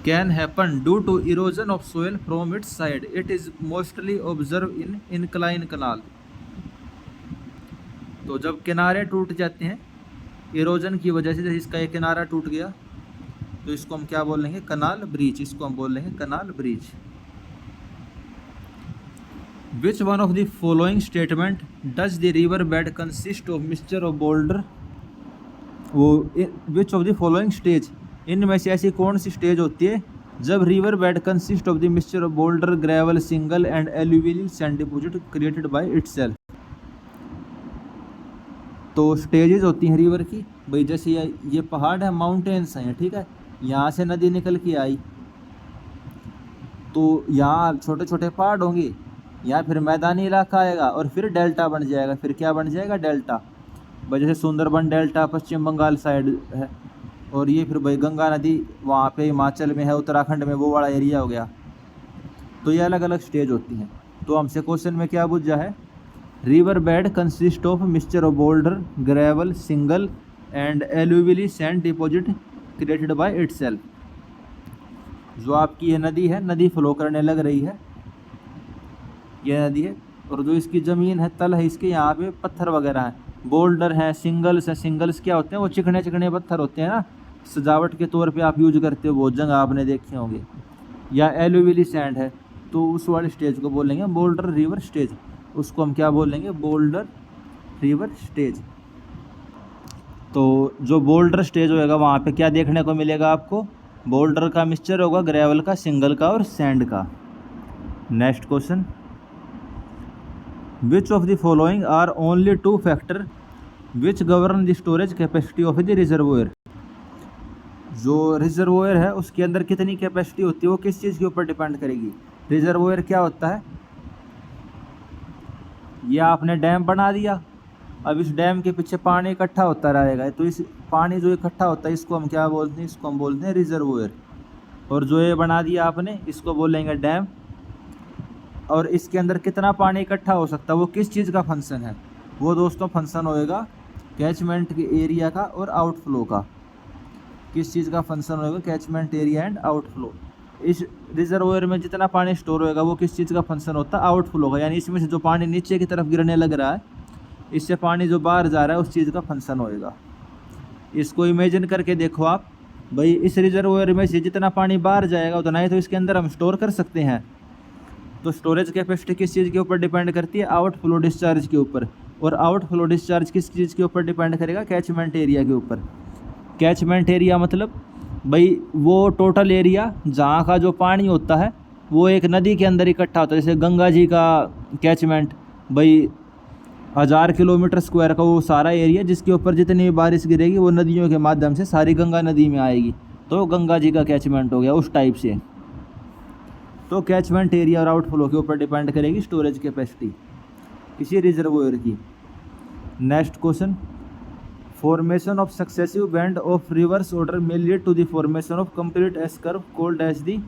can happen due to erosion of soil from its side, it is mostly observe in incline canal. तो जब किनारे टूट जाते हैं इरोजन की वजह से, जैसे इसका एक किनारा टूट गया, तो इसको हम क्या बोलेंगे, कनाल ब्रीच। इसको हम बोलेंगे canal breach. Which one of the following statement does the river bed consist of mixture of boulder, वो which of the following stage, इनमें से ऐसी कौन सी स्टेज होती है जब river bed consist of the mixture of boulder, gravel, shingle and alluvial sand deposit created by itself. तो स्टेजेस होती हैं रिवर की भाई, जैसे ये पहाड़ है, माउंटेन्स हैं, ठीक है, यहाँ से नदी निकल के आई तो यहाँ छोटे छोटे पहाड़ होंगे, या फिर मैदानी इलाका आएगा और फिर डेल्टा बन जाएगा। फिर क्या बन जाएगा, डेल्टा। भाई जैसे सुंदरबन डेल्टा पश्चिम बंगाल साइड है, और ये फिर भाई गंगा नदी वहाँ पे हिमाचल में है, उत्तराखंड में, वो वाला एरिया हो गया। तो ये अलग अलग स्टेज होती हैं। तो हमसे क्वेश्चन में क्या पूछा है, river bed consist of mixture of boulder, gravel, shingle and alluvial sand deposit created by itself. जो आपकी ये नदी है, नदी फ्लो करने लग रही है, ये नदी है, और जो इसकी ज़मीन है, तल है इसके, यहाँ पे पत्थर वगैरह हैं, बोल्डर हैं, सिंगल्स हैं। सिंगल्स क्या होते हैं, वो चिकने चिकने पत्थर होते हैं ना, सजावट के तौर पे आप यूज करते हो, बहुत जगह आपने देखे होंगे। या एल्यूवियल सैंड है, तो उस वाले स्टेज को बोलेंगे बोल्डर रिवर स्टेज। उसको हम क्या बोलेंगे, बोल्डर रिवर स्टेज। तो जो बोल्डर स्टेज होएगा वहाँ पे क्या देखने को मिलेगा आपको, बोल्डर का मिक्सचर होगा, ग्रेवल का, सिंगल का और सैंड का। Next question, which of the following are only two factor which govern the storage capacity of the reservoir. जो रिजर्वोयर है उसके अंदर कितनी कैपेसिटी होती है, वो किस चीज़ के ऊपर डिपेंड करेगी। रिजर्वोयर क्या होता है, ये आपने डैम बना दिया, अब इस डैम के पीछे पानी इकट्ठा होता रहेगा, तो इस पानी जो इकट्ठा होता है इसको हम क्या बोलते हैं, इसको हम बोलते हैं रिजर्वोयर। और जो ये बना दिया आपने, इसको बोलेंगे डैम। और इसके अंदर कितना पानी इकट्ठा हो सकता है, वो किस चीज़ का फंक्शन है, वो दोस्तों फंक्शन होएगा कैचमेंट के एरिया का और आउटफ्लो का। किस चीज़ का फंक्शन होगा, कैचमेंट एरिया एंड आउटफ्लो। इस रिजर्वोयर में जितना पानी स्टोर होएगा वो किस चीज़ का फंक्शन होता है, आउटफ्लो का, यानी इसमें से जो पानी नीचे की तरफ गिरने लग रहा है, इससे पानी जो बाहर जा रहा है उस चीज़ का फंक्शन होएगा। इसको इमेजिन करके देखो आप, भाई इस रिजर्वोयर में से जितना पानी बाहर जाएगा उतना ही तो इसके अंदर हम स्टोर कर सकते हैं। तो स्टोरेज कैपेसिटी किस चीज़ के ऊपर डिपेंड करती है, आउटफ्लो डिस्चार्ज के ऊपर। और आउटफ्लो डिस्चार्ज किस चीज़ के ऊपर डिपेंड करेगा, कैचमेंट एरिया के ऊपर। कैचमेंट एरिया मतलब भाई वो टोटल एरिया जहाँ का जो पानी होता है वो एक नदी के अंदर इकट्ठा होता है। जैसे गंगा जी का कैचमेंट भाई 1000 किलोमीटर स्क्वायर का वो सारा एरिया, जिसके ऊपर जितनी भी बारिश गिरेगी वो नदियों के माध्यम से सारी गंगा नदी में आएगी, तो गंगा जी का कैचमेंट हो गया उस टाइप से। तो कैचमेंट एरिया और आउटफ्लो के ऊपर डिपेंड करेगी स्टोरेज कैपेसिटी किसी रिजर्वोयर की। Next question, formation of successive bend of rivers order में lead to the formation of complete S curve called as the.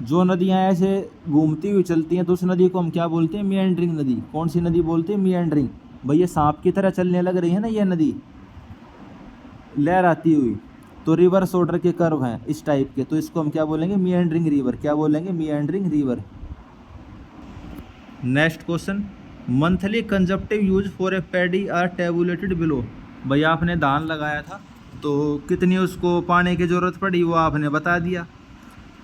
जो नदियाँ ऐसे घूमती हुई चलती हैं तो उस नदी को हम क्या बोलते हैं, मिएंडरिंग नदी। कौन सी नदी बोलते हैं, मिएंडरिंग। भाई ये सांप की तरह चलने लग रही है ना ये नदी, लहराती हुई, तो रिवर्स ऑर्डर के कर्व हैं इस टाइप के, तो इसको हम क्या बोलेंगे, मिएंडरिंग रिवर। क्या बोलेंगे, meandering river. Next question, monthly consumptive use for a paddy are tabulated below. भाई आपने धान लगाया था तो कितनी उसको पानी की ज़रूरत पड़ी वो आपने बता दिया।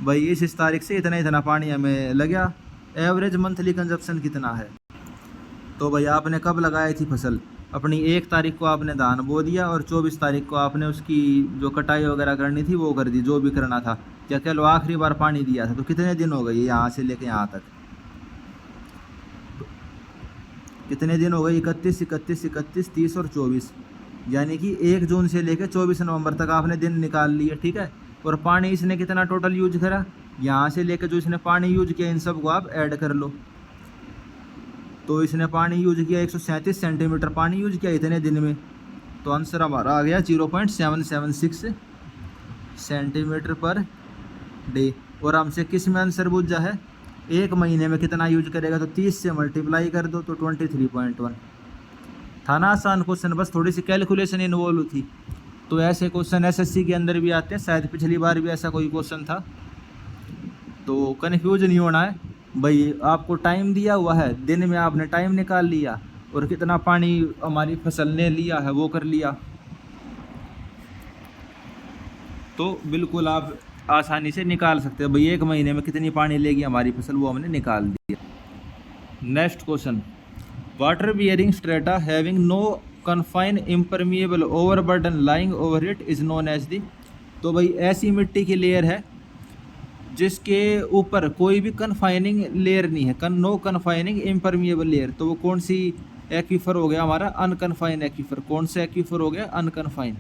भाई इस तारीख से इतना इतना पानी हमें लगा, एवरेज मंथली कंजप्शन कितना है। तो भाई आपने कब लगाई थी फसल, अपनी 1 तारीख को आपने धान बो दिया और 24 तारीख को आपने उसकी जो कटाई वगैरह करनी थी वो कर दी, जो भी करना था। क्या कह लो आखिरी बार पानी दिया था, तो कितने दिन हो गए यहाँ से लेके यहाँ तक, कितने दिन हो गए, 31, 31, 31, 30 और 24, यानी कि 1 जून से लेकर 24 नवंबर तक आपने दिन निकाल लिए, ठीक है। और पानी इसने कितना टोटल यूज करा, यहाँ से लेकर जो इसने पानी यूज किया इन सब को आप ऐड कर लो। तो इसने पानी यूज किया 137 सेंटीमीटर पानी यूज किया इतने दिन में, तो आंसर हमारा आ गया 0.776 सेंटीमीटर पर डे। और हमसे किस में आंसर पूछा है, 1 महीने में कितना यूज करेगा, तो 30 से मल्टीप्लाई कर दो तो 23.1। था ना आसान क्वेश्चन, बस थोड़ी सी कैलकुलेशन इन्वॉल्व थी। तो ऐसे क्वेश्चन एसएससी के अंदर भी आते हैं, शायद पिछली बार भी ऐसा कोई क्वेश्चन था, तो कन्फ्यूज नहीं होना है। भाई आपको टाइम दिया हुआ है, दिन में आपने टाइम निकाल लिया और कितना पानी हमारी फसल ने लिया है वो कर लिया, तो बिल्कुल आप आसानी से निकाल सकते हैं। भाई 1 महीने में कितनी पानी लेगी हमारी फसल वो हमने निकाल दिया। Next question, water bearing strata having no confine impermeable overburden lying over it is known as the. तो भाई ऐसी मिट्टी की लेयर है जिसके ऊपर कोई भी कन्फाइनिंग लेयर नहीं है, नो कन्फाइनिंग इम्परमिएबल लेयर, तो वो कौन सी एक्वीफर हो गया हमारा, अनकन्फाइन एक्वीफर। कौन सा एक्वीफर हो गया, अनकन्फाइन।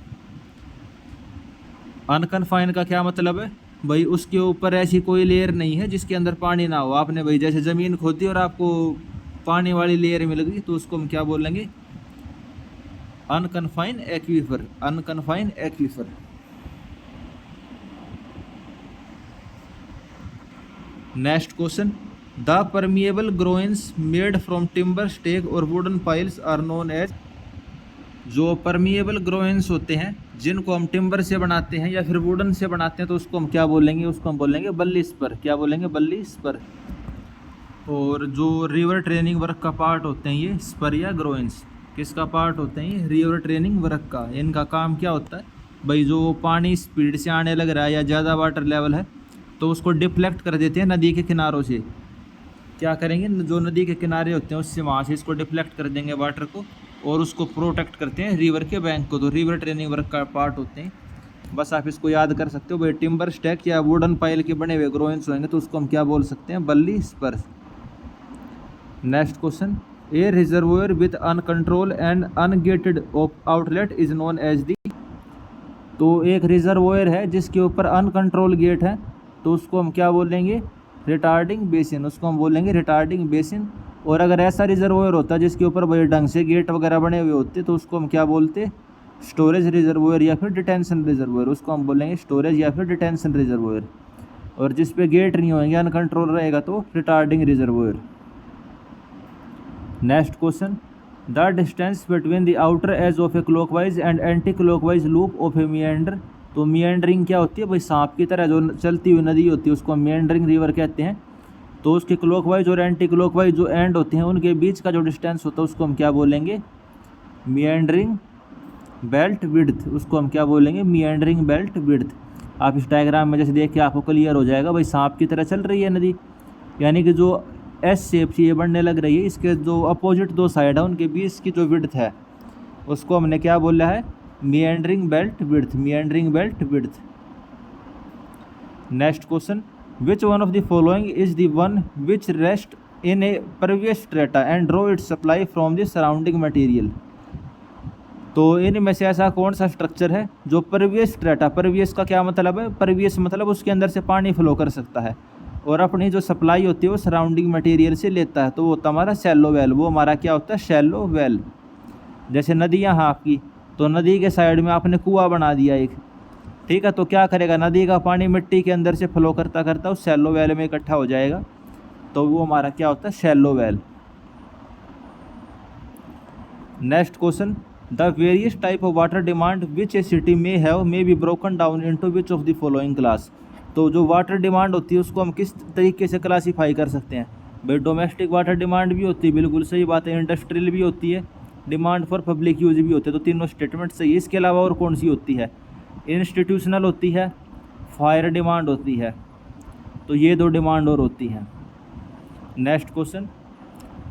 अनकन्फाइन का क्या मतलब है, भाई उसके ऊपर ऐसी कोई लेयर नहीं है जिसके अंदर पानी ना हो। आपने भाई जैसे ज़मीन खोदी और आपको पानी वाली लेयर मिल गई तो उसको हम क्या बोलेंगे, unconfined aquifer. Unconfined aquifer. Next question, the permeable groins made from timber stake और wooden piles are known as. जो परमिएबल ग्रोइंस होते हैं जिनको हम टिम्बर से बनाते हैं या फिर वुडन से बनाते हैं तो उसको हम क्या बोलेंगे, उसको हम बोलेंगे बल्ली स्पर। क्या बोलेंगे, बल्ली स्पर। और जो रिवर ट्रेनिंग वर्क का पार्ट होते हैं ये स्पर या ग्रोइंस, किसका पार्ट होते हैं ये, रिवर ट्रेनिंग वर्क का। इनका काम क्या होता है, भाई जो पानी स्पीड से आने लग रहा है या ज़्यादा वाटर लेवल है तो उसको डिफ्लेक्ट कर देते हैं नदी के किनारों से। क्या करेंगे, जो नदी के किनारे होते हैं उससे वहाँ से इसको डिफ्लेक्ट कर देंगे वाटर को और उसको प्रोटेक्ट करते हैं रिवर के बैंक को। तो रिवर ट्रेनिंग वर्क का पार्ट होते हैं, बस आप इसको याद कर सकते हो। भाई टिम्बर स्टैक या वुडन पाइल के बने हुए ग्रोइंस होंगे तो उसको हम क्या बोल सकते हैं, बल्ली spurs. Next question, a reservoir with uncontrol and ungated outlet is known as the. तो एक रिजर्वोयर है जिसके ऊपर अनकंट्रोल गेट है तो उसको हम क्या बोलेंगे, रिटार्डिंग बेसिन। उसको हम बोलेंगे रिटार्डिंग बेसिन। और अगर ऐसा रिजर्वोयर होता है जिसके ऊपर बड़े ढंग से गेट वगैरह बने हुए होते तो उसको हम क्या बोलते, स्टोरेज रिजर्वोयर या फिर डिटेंशन रिजर्वोयर। उसको हम बोलेंगे स्टोरेज या फिर डिटेंशन रिजर्वोयर। और जिस पे गेट नहीं होंगे, अनकंट्रोल रहेगा तो retarding reservoir. Next question, the distance between the outer edge of a clockwise and anti clockwise loop of a meander. तो मिएंडरिंग क्या होती है भाई, सांप की तरह जो चलती हुई नदी होती है उसको मिएंडरिंग रिवर कहते हैं। तो उसके क्लॉकवाइज और एंटी क्लॉकवाइज जो एंड होते हैं उनके बीच का जो डिस्टेंस होता है उसको हम क्या बोलेंगे, मिएंडरिंग बेल्ट विड्थ। उसको हम क्या बोलेंगे, मिएंडरिंग बेल्ट विड्थ। आप इस डायग्राम में जैसे देख के आपको क्लियर हो जाएगा भाई, सांप की तरह चल रही है नदी, यानी कि जो एस शेप से ये बनने लग रही है, इसके जो अपोजिट दो साइड है उनके बीच की जो विड्थ है उसको हमने क्या बोला है, meandering belt width, meandering belt width. Next question, which one of the following is the one which rest in a pervious strata and draw its supply from the surrounding material. तो इनमें से ऐसा कौन सा स्ट्रक्चर है जो परवियस स्ट्रेटा, परवियस का क्या मतलब है, परवियस मतलब उसके अंदर से पानी फ्लो कर सकता है और अपनी जो सप्लाई होती है वो सराउंडिंग मटेरियल से लेता है, तो वो होता है हमारा शैलो वेल। वो हमारा क्या होता है, शैलो वेल। जैसे नदियाँ हैं आपकी, तो नदी के साइड में आपने कुआं बना दिया एक, ठीक है, तो क्या करेगा, नदी का पानी मिट्टी के अंदर से फ्लो करता करता उस शैलो वेल में इकट्ठा हो जाएगा, तो वो हमारा क्या होता है, shallow well. Next question, the various type of water demand which a city में have may be broken down into which of the following class. तो जो वाटर डिमांड होती है उसको हम किस तरीके से क्लासीफाई कर सकते हैं भाई, डोमेस्टिक वाटर डिमांड भी होती है, बिल्कुल सही बात है, इंडस्ट्रियल भी होती है, डिमांड फॉर पब्लिक यूज भी होते हैं, तो तीनों स्टेटमेंट सही है। इसके अलावा और कौन सी होती है, इंस्टीट्यूशनल होती है, फायर डिमांड होती है, तो ये दो डिमांड और होती हैं। Next question,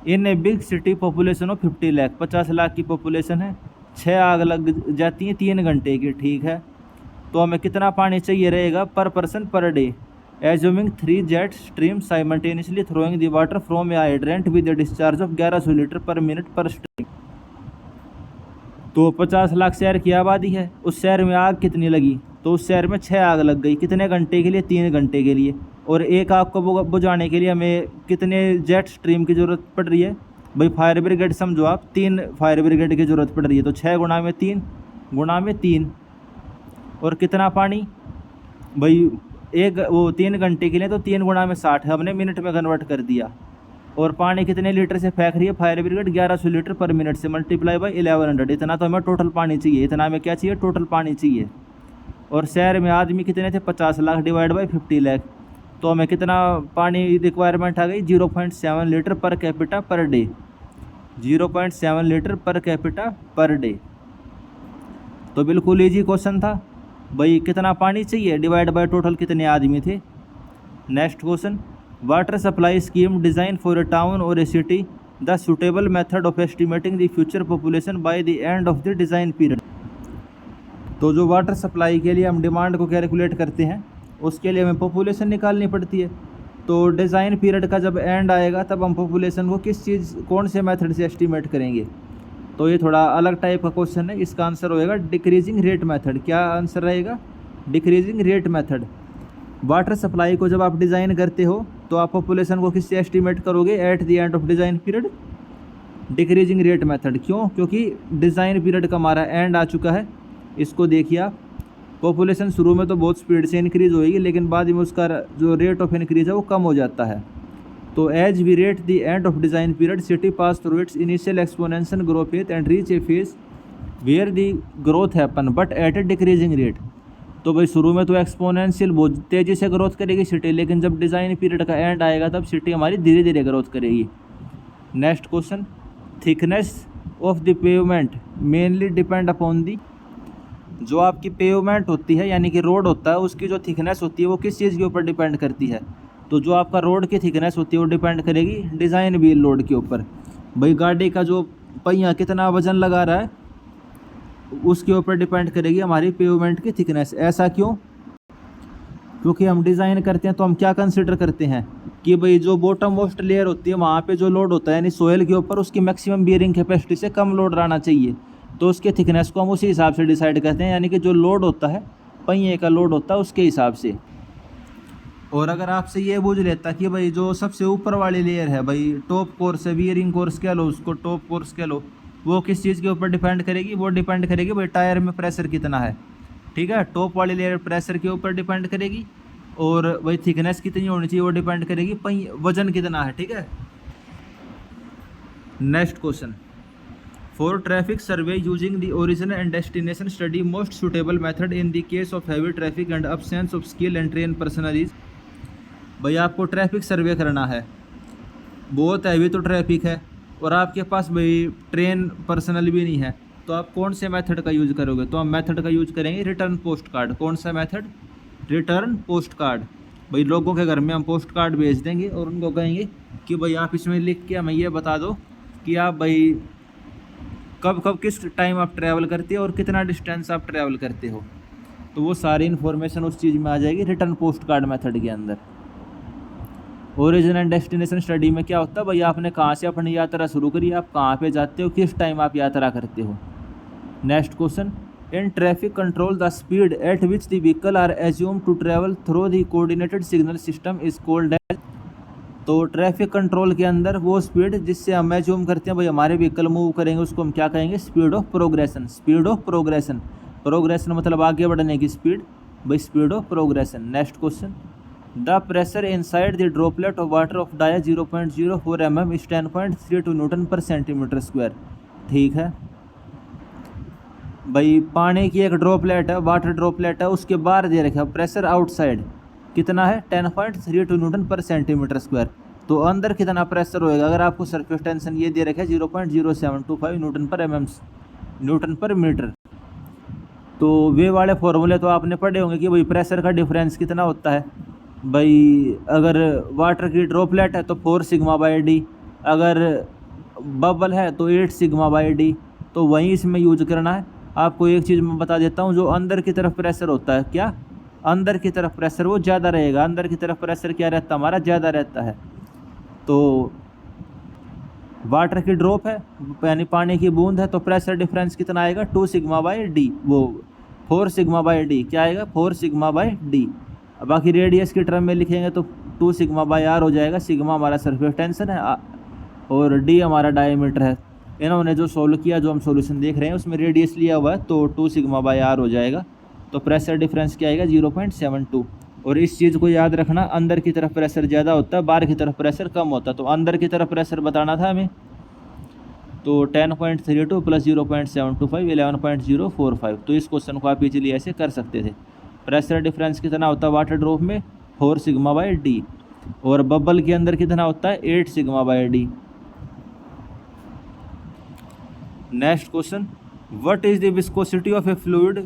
in a big city population of 50 lakh, 50 lakh की पॉपुलेशन है, 6 आग लग जाती हैं 3 घंटे की, ठीक है, तो हमें कितना पानी चाहिए रहेगा पर person per day, assuming 3 jet stream simultaneously throwing the water from A hydrant with A discharge of 1100 litre पर मिनट पर स्ट्रीम। तो 50 लाख शहर की आबादी है, उस शहर में आग कितनी लगी, तो उस शहर में 6 आग लग गई, कितने घंटे के लिए, 3 घंटे के लिए, और एक आग को बुझाने के लिए हमें कितने जेट स्ट्रीम की ज़रूरत पड़ रही है भाई, फायर ब्रिगेड समझो आप, 3 फायर ब्रिगेड की ज़रूरत पड़ रही है, तो 6 गुणा में 3 गुणा में 3, और कितना पानी भाई, एक वो 3 घंटे के लिए, तो 3 गुणा में 60 है, हमने मिनट में कन्वर्ट कर दिया, और पानी कितने लीटर से फेंक रही है फायर ब्रिगेड, 1100 लीटर पर मिनट से मल्टीप्लाई बाई 1100, इतना तो हमें टोटल पानी चाहिए, इतना हमें क्या चाहिए, टोटल पानी चाहिए। और शहर में आदमी कितने थे, 50 लाख डिवाइड बाई 50 लाख, तो हमें कितना पानी रिक्वायरमेंट आ गई, 0.7 litre per capita per day, 0.7 litre per capita per day. तो बिल्कुल ईजी क्वेश्चन था भाई, कितना पानी चाहिए डिवाइड बाय टोटल कितने आदमी थे। Next question, water supply scheme design for a town और a city, the suitable method of estimating the future population by the end of the design period. तो जो वाटर सप्लाई के लिए हम डिमांड को कैलकुलेट करते हैं उसके लिए हमें पॉपुलेशन निकालनी पड़ती है, तो डिज़ाइन पीरियड का जब एंड आएगा तब हम पॉपुलेशन को किस चीज़, कौन से मेथड से एस्टिमेट करेंगे। तो ये थोड़ा अलग टाइप का क्वेश्चन है, इसका आंसर होएगा डिक्रीजिंग रेट मेथड। क्या आंसर रहेगा, decreasing rate method. Water supply को जब आप डिज़ाइन करते हो तो आप पॉपुलेशन को किससे एस्टिमेट करोगे, at the end of design period, decreasing rate method. क्यों, क्योंकि डिज़ाइन पीरियड का हमारा एंड आ चुका है। इसको देखिए आप, पॉपुलेशन शुरू में तो बहुत स्पीड से इंक्रीज़ होएगी, लेकिन बाद में उसका जो रेट ऑफ इंक्रीज़ है वो कम हो जाता है। तो as we rate the end of design period, city pass through its initial exponential growth phase and reach a phase where the growth happen but at a decreasing rate. तो भाई शुरू में तो एक्सपोनेंशियल बहुत तेज़ी से ग्रोथ करेगी सिटी, लेकिन जब डिज़ाइन पीरियड का एंड आएगा तब सिटी हमारी धीरे धीरे ग्रोथ करेगी। Next question, thickness of the pavement mainly depend upon the, जो आपकी पेवमेंट होती है यानी कि रोड होता है उसकी जो थिकनेस होती है वो किस चीज़ के ऊपर डिपेंड करती है। तो जो आपका रोड की थिकनेस होती है वो डिपेंड करेगी डिज़ाइन व्हील लोड के ऊपर। भाई गाड़ी का जो पहिया कितना वजन लगा रहा है उसके ऊपर डिपेंड करेगी हमारी पेवमेंट की थिकनेस। ऐसा क्यों, क्योंकि हम डिज़ाइन करते हैं तो हम क्या कंसिडर करते हैं कि भाई जो बॉटम मोस्ट लेयर होती है वहाँ पे जो लोड होता है यानी सोयल के ऊपर उसकी मैक्सिमम बियरिंग कैपेसिटी से कम लोड रहना चाहिए, तो उसके थिकनेस को हम उसी हिसाब से डिसाइड करते हैं, यानी कि जो लोड होता है पहिए का लोड होता है उसके हिसाब से। और अगर आपसे ये पूछ लेता कि भाई जो सबसे ऊपर वाली लेयर है भाई टॉप कोर्स है, बियरिंग कोर्स कह लो उसको, टॉप कोर्स कह लो, वो किस चीज़ के ऊपर डिपेंड करेगी, वो डिपेंड करेगी भाई टायर में प्रेशर कितना है, ठीक है, टॉप वाली लेयर प्रेशर के ऊपर डिपेंड करेगी, और भाई थिकनेस कितनी होनी चाहिए वो डिपेंड करेगी वजन कितना है, ठीक है। Next question, For traffic survey using the origin and destination study, most suitable method in the case of heavy traffic and absence of skill and trained personnel is। भाई आपको ट्रैफिक सर्वे करना है, बहुत हैवी तो ट्रैफिक है और आपके पास भाई ट्रेन पर्सनल भी नहीं है, तो आप कौन से मेथड का यूज़ करोगे? तो हम मेथड का यूज़ करेंगे रिटर्न पोस्ट कार्ड। कौन सा मेथड? Return post card. भाई लोगों के घर में हम पोस्ट कार्ड भेज देंगे और उनको कहेंगे कि भाई आप इसमें लिख के हमें ये बता दो कि आप भाई कब कब किस टाइम आप ट्रैवल करते हो और कितना डिस्टेंस आप ट्रैवल करते हो, तो वो सारी इन्फॉर्मेशन उस चीज़ में आ जाएगी रिटर्न पोस्ट कार्ड मेथड के अंदर। ओरिजिन एंड डेस्टिनेशन स्टडी में क्या होता है? भाई आपने कहाँ से अपनी यात्रा शुरू करी, आप कहाँ पे जाते हो, किस टाइम आप यात्रा करते हो। Next question, in traffic control the speed at which the vehicle are assume to travel through the coordinated signal system is called as. तो ट्रैफिक कंट्रोल के अंदर वो स्पीड जिससे हम एज्यूम करते हैं भाई हमारे व्हीकल मूव करेंगे, उसको हम क्या कहेंगे? Speed of progression. Speed of progression, progression मतलब आगे बढ़ने की स्पीड, भाई speed of progression. Next question, the pressure inside the droplet of water of dia 0.04 mm is 10.32 newton per centimetre square. ठीक है भाई, पानी की एक ड्रॉपलेट है, वाटर ड्रॉपलेट है, उसके बाहर दे रखा है प्रेशर आउटसाइड कितना है? 10.32 न्यूटन पर सेंटीमीटर स्क्वायर। तो अंदर कितना प्रेशर होएगा? अगर आपको सरफेस टेंशन ये दे रखा है 0.0725 न्यूटन पर न्यूटन पर मीटर, तो वे वाले फॉर्मूले तो आपने पढ़े होंगे कि भाई प्रेशर का डिफरेंस कितना होता है। भाई अगर वाटर की ड्रॉपलेट है तो 4 सिग्मा बाई डी, अगर बबल है तो 8 सिग्मा बाई डी, तो वहीं इसमें यूज करना है। आपको एक चीज़ मैं बता देता हूँ, जो अंदर की तरफ प्रेशर होता है, क्या अंदर की तरफ प्रेशर वो ज़्यादा रहेगा, अंदर की तरफ प्रेशर क्या रहता है हमारा? ज़्यादा रहता है। तो वाटर की ड्रॉप है यानी पानी की बूंद है, तो प्रेशर डिफरेंस कितना आएगा? 2 सिग्मा बाई डी, वो 4 सिग्मा बाई डी, क्या आएगा? 4 सिग्मा बाई डी। बाकी रेडियस की टर्म में लिखेंगे तो 2 सिग्मा बाई आर हो जाएगा। सिग्मा हमारा सरफेस टेंशन है और डी हमारा डायमीटर है। इन्होंने जो सोल्व किया, जो हम सॉल्यूशन देख रहे हैं उसमें रेडियस लिया हुआ है, तो 2 सिग्मा बाई आर हो जाएगा। तो प्रेशर डिफरेंस क्या आएगा? 0.72। और इस चीज़ को याद रखना, अंदर की तरफ प्रेशर ज़्यादा होता है, बाहर की तरफ प्रेशर कम होता है। तो अंदर की तरफ प्रेशर बताना था हमें, तो 10.32 प्लस 0.725 11.045। तो इस क्वेश्चन को आप इजीली ऐसे कर सकते थे। प्रेशर डिफरेंस कितना होता है वाटर ड्रॉप में? 4 सिग्मा बाई डी, और बबल के अंदर कितना होता है? 8 sigma by D. Next question, what is the viscosity of a fluid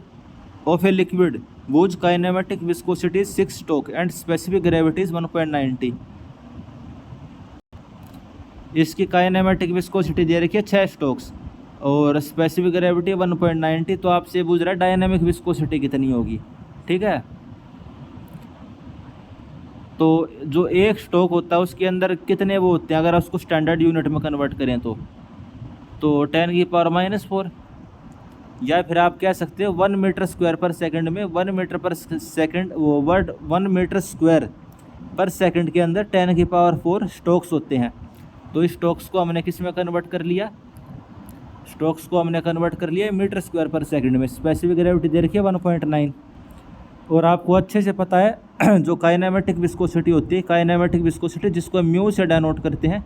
of a liquid whose kinematic viscosity is 6 stoke and specific gravity is 1.90। इसकी काइनेमेटिक विस्कोसिटी दे रखी है 6 स्टोक्स और स्पेसिफिक ग्रेविटी 1.90। तो आपसे पूछ रहा है डायनेमिक विस्कोसिटी कितनी होगी। ठीक है, तो जो एक स्टोक होता है उसके अंदर कितने वो होते हैं, अगर उसको स्टैंडर्ड यूनिट में कन्वर्ट करें तो 10⁻⁻⁴, या फिर आप कह सकते हो 1 मीटर स्क्वायर पर सेकंड में 1 मीटर पर सेकंड, वो वर्ड 1 मीटर स्क्वायर पर सेकंड के अंदर 10⁴ स्टोक्स होते हैं। तो इस स्टोक्स को हमने किस में कन्वर्ट कर लिया? स्टोक्स को हमने कन्वर्ट कर लिया मीटर स्क्वायर पर सेकंड में। स्पेसिफिक ग्रेविटी दे रखी है 1.9। और आपको अच्छे से पता है जो काइनेमेटिक विस्कोसिटी होती है, काइनेमेटिक विस्कोसिटी जिसको म्यू से डिनोट करते हैं,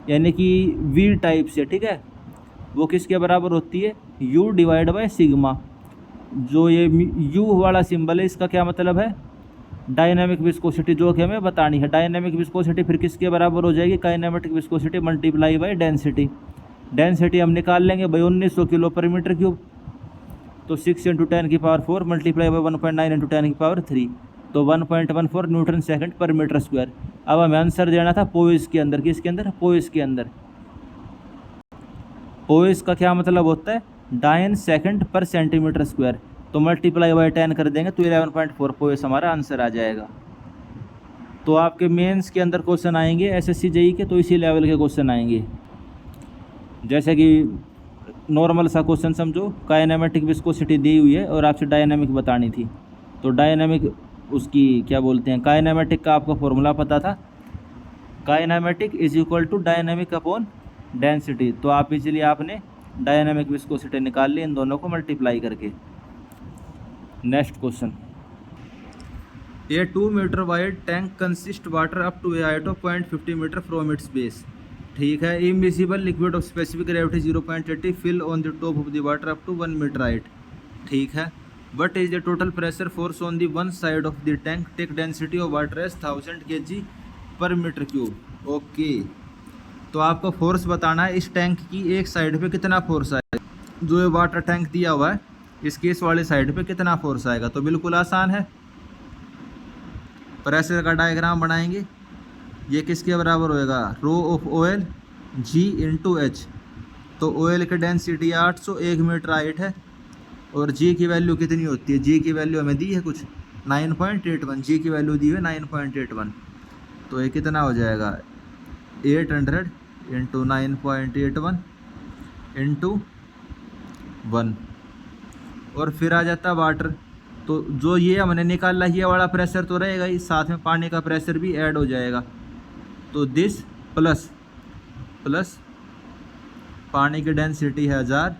यानी कि वी टाइप से, ठीक है, वो किसके बराबर होती है? U divide by sigma. जो ये U वाला सिंबल है इसका क्या मतलब है? डायनामिक विस्कोसिटी, जो कि हमें बतानी है। डायनामिक विस्कोसिटी फिर किसके बराबर हो जाएगी? Kinematic viscosity multiply by density. Density हम निकाल लेंगे भाई 1900 किलो पर मीटर क्यूब, तो 6 × 10⁴ मल्टीप्लाई बाय 1.9 × 10⁻3, तो 1.14 न्यूटन सेकंड पर मीटर स्क्वायर। अब हमें आंसर देना था पोइस के अंदर। किसके अंदर? पोइस के अंदर। पोइस का क्या मतलब होता है? डायन सेकंड पर सेंटीमीटर स्क्वायर। तो मल्टीप्लाई बाय 10 कर देंगे तो 11.4 पोइस हमारा आंसर आ जाएगा। तो आपके मेंस के अंदर क्वेश्चन आएंगे SSC JEE के, तो इसी लेवल के क्वेश्चन आएंगे। जैसे कि नॉर्मल सा क्वेश्चन समझो, काइनेमेटिक विस्कोसिटी दी हुई है और आपसे डायनामिक बतानी थी, तो डायनामिक उसकी क्या बोलते हैं, काइनेमेटिक का आपको फॉर्मूला पता था, kinematic is equal to dynamic upon density. तो आप इजीली आपने डायनामिक विस्कोसिटी निकाल ली इन दोनों को मल्टीप्लाई करके। Next question, a 2 metre wide tank consist water up to a height of 0.50 metre from its base. ठीक है। Immiscible liquid of specific gravity 0.80 fill on the top of the water up to 1 metre height. ठीक है। What is the total pressure force on the one side of the tank, take density of water as 1000 kg per metre cube. Okay, तो आपको फोर्स बताना है इस टैंक की एक साइड पे कितना फोर्स आएगा। जो ये वाटर टैंक दिया हुआ है इसकी इस वाले साइड पे कितना फोर्स आएगा। तो बिल्कुल आसान है, प्रेशर का डायग्राम बनाएंगे। ये किसके बराबर होएगा, rho of oil g into H. तो ऑयल की डेंसिटी 800, 1 मीटर हाइट है, और जी की वैल्यू कितनी होती है, जी की वैल्यू हमें दी है कुछ 9.81, जी की वैल्यू दी है 9.81। तो ये कितना हो जाएगा 800 इंटू 9.81 इंटू 1, और फिर आ जाता वाटर। तो जो ये हमने निकाला ये वाला प्रेशर तो रहेगा ही, साथ में पानी का प्रेशर भी ऐड हो जाएगा। तो दिस प्लस पानी की डेंसिटी है 1000,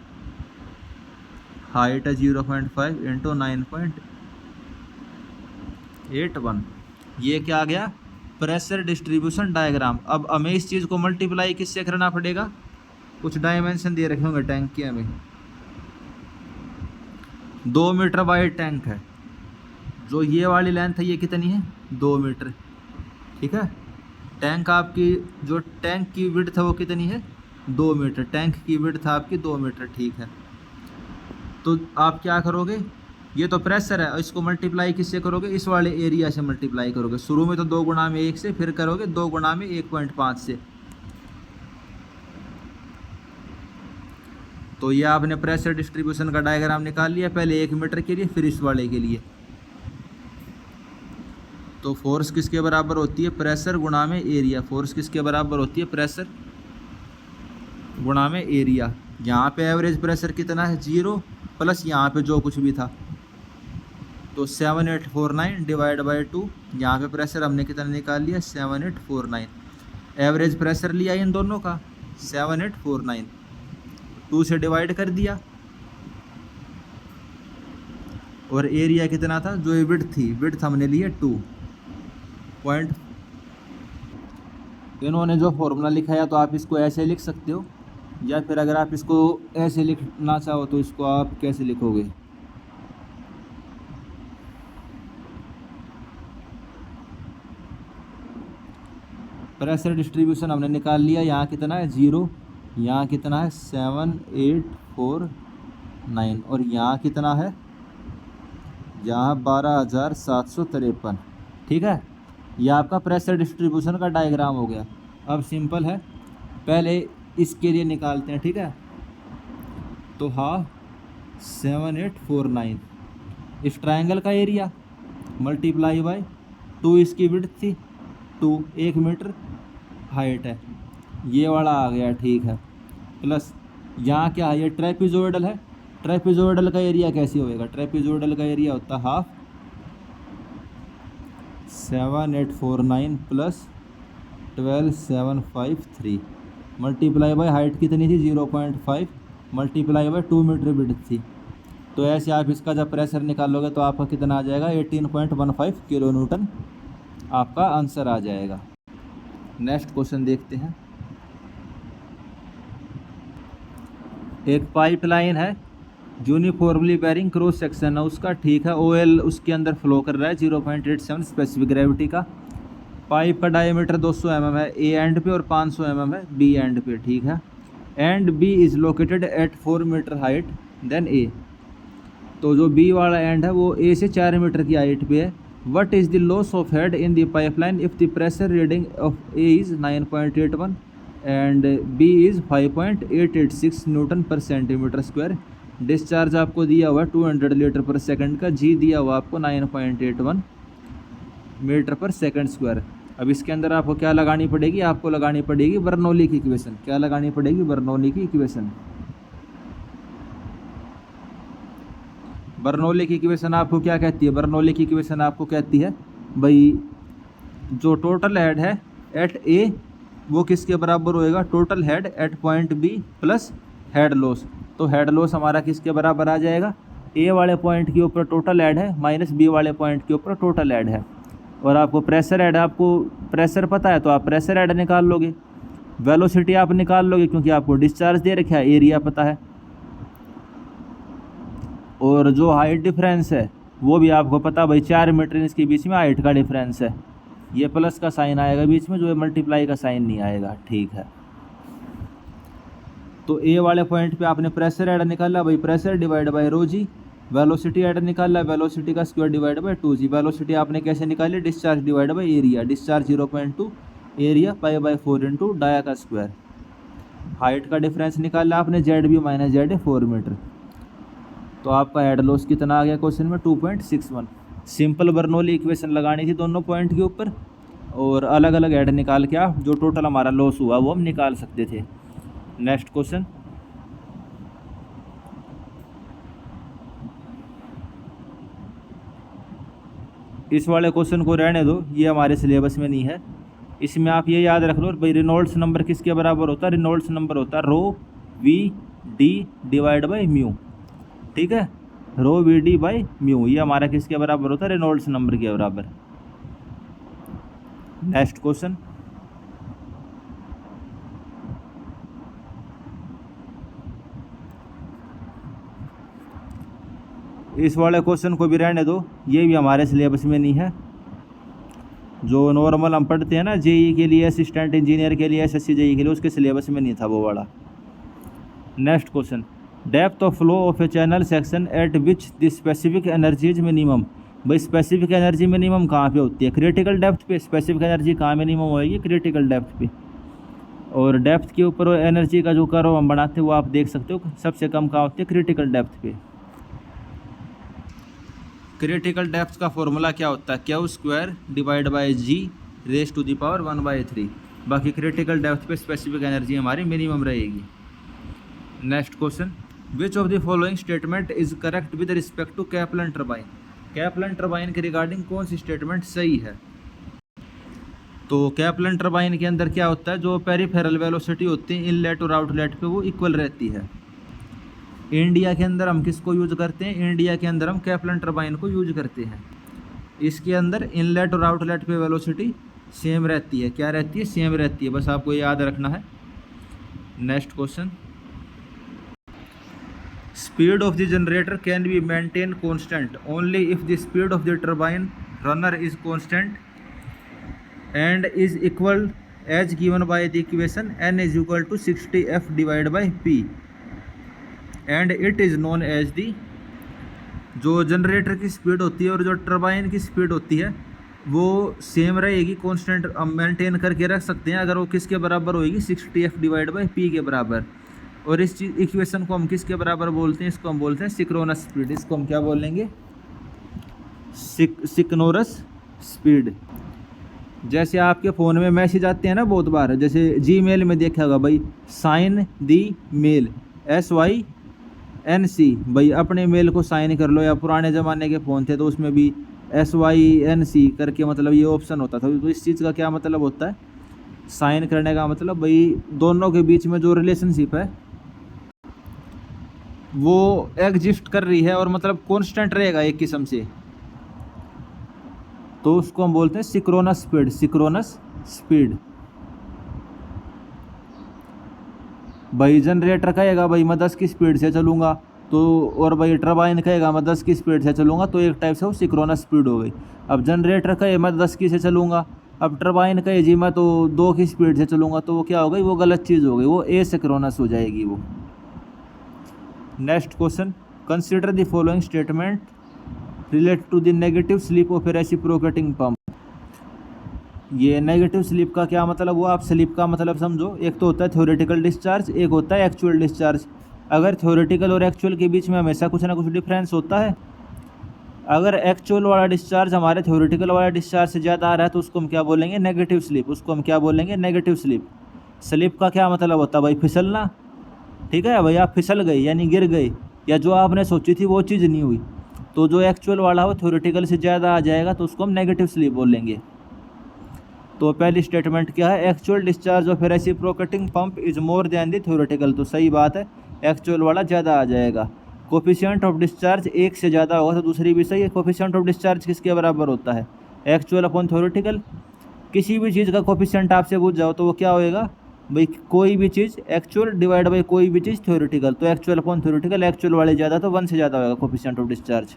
हाइट है 0.5 इंटू 9.81। ये क्या आ गया, प्रेशर डिस्ट्रीब्यूशन डायग्राम। अब हमें इस चीज़ को मल्टीप्लाई किससे करना पड़ेगा, कुछ डायमेंशन दे रखे होंगे टैंक के हमें। 2 मीटर वाइड टैंक है, जो ये वाली लेंथ है ये कितनी है 2 मीटर। ठीक है। टैंक आपकी जो टैंक की विड्थ है वो कितनी है 2 मीटर, टैंक की विड्थ आपकी 2 मीटर। ठीक है। तो आप क्या करोगे, ये तो प्रेशर है, इसको मल्टीप्लाई किससे करोगे, इस वाले एरिया से मल्टीप्लाई करोगे। शुरू में तो 2 गुणा में 1 से, फिर करोगे 2 गुणा में 1.5 से। तो ये आपने प्रेशर डिस्ट्रीब्यूशन का डायग्राम निकाल लिया, पहले 1 मीटर के लिए फिर इस वाले के लिए। तो फोर्स किसके बराबर होती है, प्रेशर गुणा में एरिया। फोर्स किसके बराबर होती है, प्रेशर गुणा में एरिया। यहाँ पे एवरेज प्रेशर कितना है 0, प्लस यहाँ पे जो कुछ भी था, तो 7849 डिवाइड बाई 2। यहाँ पे प्रेशर हमने कितना निकाल लिया 7849। एवरेज प्रेशर लिया इन दोनों का 7849, 2 से डिवाइड कर दिया, और एरिया कितना था, जो ये विड्थ थी, विड्थ हमने लिया 2 पॉइंट। इन्होंने जो फॉर्मूला लिखाया तो आप इसको ऐसे लिख सकते हो, या फिर अगर आप इसको ऐसे लिखना चाहो तो इसको आप कैसे लिखोगे, प्रेशर डिस्ट्रीब्यूशन हमने निकाल लिया। यहाँ कितना है 0, यहाँ कितना है 7849, और यहाँ कितना है, यहाँ 12753। ठीक है। यह आपका प्रेशर डिस्ट्रीब्यूशन का डायग्राम हो गया। अब सिंपल है, पहले इसके लिए निकालते हैं। ठीक है। तो हाँ 7849 इस ट्रायंगल का एरिया मल्टीप्लाई बाय 2 इसकी विड्थ थी 2, 1 मीटर हाइट है, ये वाला आ गया। ठीक है। प्लस यहाँ क्या है, ये ट्रेपेजोइडल है, ट्रेपेजोइडल का एरिया कैसे होएगा, ट्रेपेजोइडल का एरिया होता है half 7849 plus 12753 multiply by height कितनी थी 0.5 मल्टीप्लाई बाय 2 मीटर विड्थ थी। तो ऐसे आप इसका जब प्रेशर निकालोगे तो आपका कितना आ जाएगा 18.15 किलो न्यूटन आपका आंसर आ जाएगा। नेक्स्ट क्वेश्चन देखते हैं। एक पाइपलाइन है यूनिफॉर्मली बेरिंग क्रॉस सेक्शन है उसका। ठीक है। ऑयल उसके अंदर फ्लो कर रहा है 0.87 स्पेसिफिक ग्रेविटी का। पाइप का डायमीटर 200 mm है ए एंड पे, और 500 mm है बी एंड पे। ठीक है। End B is located at 4 meter height then A. तो जो बी वाला एंड है वो ए से 4 मीटर की हाइट पे है। What is the loss of head in the pipeline if the pressure reading of A is 9.81 and B is 5.886 newton per centimetre square. Discharge आपको दिया हुआ 200 लीटर पर सेकंड का, जी दिया हुआ आपको 9.81 मीटर पर सेकंड स्क्वायर। अब इसके अंदर आपको क्या लगानी पड़ेगी, आपको लगानी पड़ेगी बर्नौली की इक्वेशन। क्या लगानी पड़ेगी, बर्नौली की इक्वेशन। बर्नौली की इक्वेशन आपको क्या कहती है, बर्नौली की इक्वेशन आपको कहती है भाई जो टोटल हेड है एट ए वो किसके बराबर होएगा, total head at point B plus head loss. तो हेड लॉस हमारा किसके बराबर आ जाएगा, ए वाले पॉइंट के ऊपर टोटल हेड है माइनस बी वाले पॉइंट के ऊपर टोटल हेड है। और आपको प्रेशर हेड, आपको प्रेशर पता है तो आप प्रेशर हेड निकाल लोगे। वेलोसिटी आप निकाल लोगे क्योंकि आपको डिस्चार्ज दे रखा है, एरिया पता है। और जो हाइट डिफरेंस है वो भी आपको पता, भाई 4 मीटर इसके बीच में हाइट का डिफरेंस है। ये प्लस का साइन आएगा बीच में, जो है मल्टीप्लाई का साइन नहीं आएगा। ठीक है, तो ए वाले पॉइंट पे आपने प्रेशर ऐड निकाला, भाई pressure divide by rho g. Velocity head निकाला, वेलोसिटी का square divide by 2g। Velocity आपने कैसे निकाली, discharge divide by area, discharge 0.2, area π/4 into dia का स्क्वायर। हाइट का डिफरेंस निकाला आपने, Z B minus Z 4 meter. तो आपका हेड लॉस कितना आ गया क्वेश्चन में, 2.61। सिंपल बर्नौली इक्वेशन लगानी थी दोनों पॉइंट के ऊपर, और अलग अलग हेड निकाल के आप जो टोटल हमारा लॉस हुआ वो हम निकाल सकते थे। नेक्स्ट क्वेश्चन, इस वाले क्वेश्चन को रहने दो, ये हमारे सिलेबस में नहीं है। इसमें आप ये याद रख लो भाई, रेनॉल्ड्स नंबर किसके बराबर होता है, रेनॉल्ड्स नंबर होता है rho V D divide by mu. ठीक है, rho V D by mu, ये हमारा किसके बराबर होता है, रेनॉल्ड्स नंबर के बराबर। नेक्स्ट क्वेश्चन, इस वाले क्वेश्चन को भी रहने दो, ये भी हमारे सिलेबस में नहीं है। जो नॉर्मल हम पढ़ते हैं ना जेई के लिए, असिस्टेंट इंजीनियर के लिए, एसएससी जेई के लिए, उसके सिलेबस में नहीं था वो वाला। Next question, depth of flow of A channel section eight which the specific energy is minimum. भाई स्पेसिफिक एनर्जी मिनिमम कहाँ पे होती है, क्रिटिकल डेप्थ पे। स्पेसिफिक एनर्जी कहाँ मिनिमम होएगी, क्रिटिकल डेप्थ पे। और डेप्थ के ऊपर एनर्जी का जो कर्व हम बनाते हैं वो आप देख सकते हो, सबसे कम कहाँ होती है, क्रिटिकल डेप्थ पे। क्रिटिकल डेप्थ का फॉर्मूला क्या होता है, Q square divide by g raise to the power 1/3। बाकी क्रिटिकल डेप्थ पे स्पेसिफिक एनर्जी हमारी मिनिमम रहेगी। Next question, which of the following statement is correct with respect to Kaplan turbine. Kaplan turbine के रिगार्डिंग कौन सी स्टेटमेंट सही है। तो कैपलन टर्बाइन के अंदर क्या होता है, जो पेरिफेरल वेलोसिटी होती है इनलेट और आउटलेट पे वो इक्वल रहती है। इंडिया के अंदर हम किसको यूज करते हैं, इंडिया के अंदर हम कैपलन टर्बाइन को यूज करते हैं। इसके अंदर इनलेट और आउटलेट पे वेलोसिटी सेम रहती है। क्या रहती है, सेम रहती है, बस आपको याद रखना है। Next question, speed of the generator can be maintain constant only if the speed of the turbine runner is constant and is equal as given by the equation n is equal to 60f divide by p and it is known as the. जो जनरेटर की स्पीड होती है और जो टर्बाइन की स्पीड होती है वो सेम रहेगी, कांस्टेंट हम मेंटेन करके रख सकते हैं अगर वो किसके बराबर होएगी, 60f डिवाइड बाई p के बराबर। और इस चीज इक्वेशन को हम किसके बराबर बोलते हैं, इसको हम बोलते हैं सिक्रोनस स्पीड। इसको हम क्या बोलेंगे, सिक्नोरस स्पीड। जैसे आपके फ़ोन में मैसेज आते हैं ना बहुत बार, जैसे जीमेल में देखा होगा भाई, साइन दी मेल SYNC, भाई अपने मेल को साइन कर लो। या पुराने ज़माने के फ़ोन थे तो उसमें भी SYNC करके मतलब ये ऑप्शन होता था। तो इस चीज़ का क्या मतलब होता है, साइन करने का मतलब भाई दोनों के बीच में जो रिलेशनशिप है वो एग्जिस्ट कर रही है और मतलब कांस्टेंट रहेगा एक किस्म से, तो उसको हम बोलते हैं सिक्रोनस स्पीड। सिक्रोनस स्पीड। भाई जनरेटर कहेगा भाई मैं 10 की स्पीड से चलूँगा, तो और भाई टर्बाइन कहेगा मैं 10 की स्पीड से चलूँगा, तो एक टाइप से वो सिक्रोनस स्पीड हो गई। अब जनरेटर कहे मैं 10 की से चलूँगा, अब टर्बाइन कहे जी मैं तो 2 की स्पीड से चलूँगा, तो वो क्या हो गई, वो गलत चीज़ हो गई, वो एसिक्रोनस हो जाएगी वो। Next question, consider the following statement relate to the negative slip of a reciprocating pump. ये नेगेटिव स्लिप का क्या मतलब हुआ, आप स्लिप का मतलब समझो। एक तो होता है थ्योरेटिकल डिस्चार्ज, एक होता है एक्चुअल डिस्चार्ज। अगर थ्योरेटिकल और एक्चुअल के बीच में हमेशा कुछ ना कुछ डिफरेंस होता है। अगर एक्चुअल वाला डिस्चार्ज हमारे थ्योरेटिकल वाला डिस्चार्ज से ज़्यादा आ रहा है तो उसको हम क्या बोलेंगे, नेगेटिव स्लिप। उसको हम क्या बोलेंगे, नेगेटिव स्लिप। स्लिप का क्या मतलब होता है भाई, फिसलना। ठीक है भाई, आप फिसल गए यानी गिर गए, या जो आपने सोची थी वो चीज़ नहीं हुई, तो जो एक्चुअल वाला हो थ्योरेटिकल से ज़्यादा आ जाएगा तो उसको हम नेगेटिव स्लिप बोलेंगे। तो पहली स्टेटमेंट क्या है, actual discharge of reciprocating pump is more than the theoretical. तो सही बात है, एक्चुअल वाला ज़्यादा आ जाएगा। कोफिशिएंट ऑफ डिस्चार्ज एक से ज़्यादा होगा तो दूसरी भी सही है। कोफिशिएंट ऑफ डिस्चार्ज किसके बराबर होता है, एक्चुअल अपॉन थ्योरेटिकल। किसी भी चीज़ का कोफिशिएंट आपसे पूछ जाओ तो वो क्या होएगा, भाई कोई भी चीज़ एक्चुअल डिवाइड बाई कोई भी चीज़ थ्योरेटिकल, तो एक्चुअल अपॉन थ्योरेटिकल, एक्चुअल वाले ज़्यादा तो 1 से ज़्यादा होगा कोफिशिएंट ऑफ डिस्चार्ज।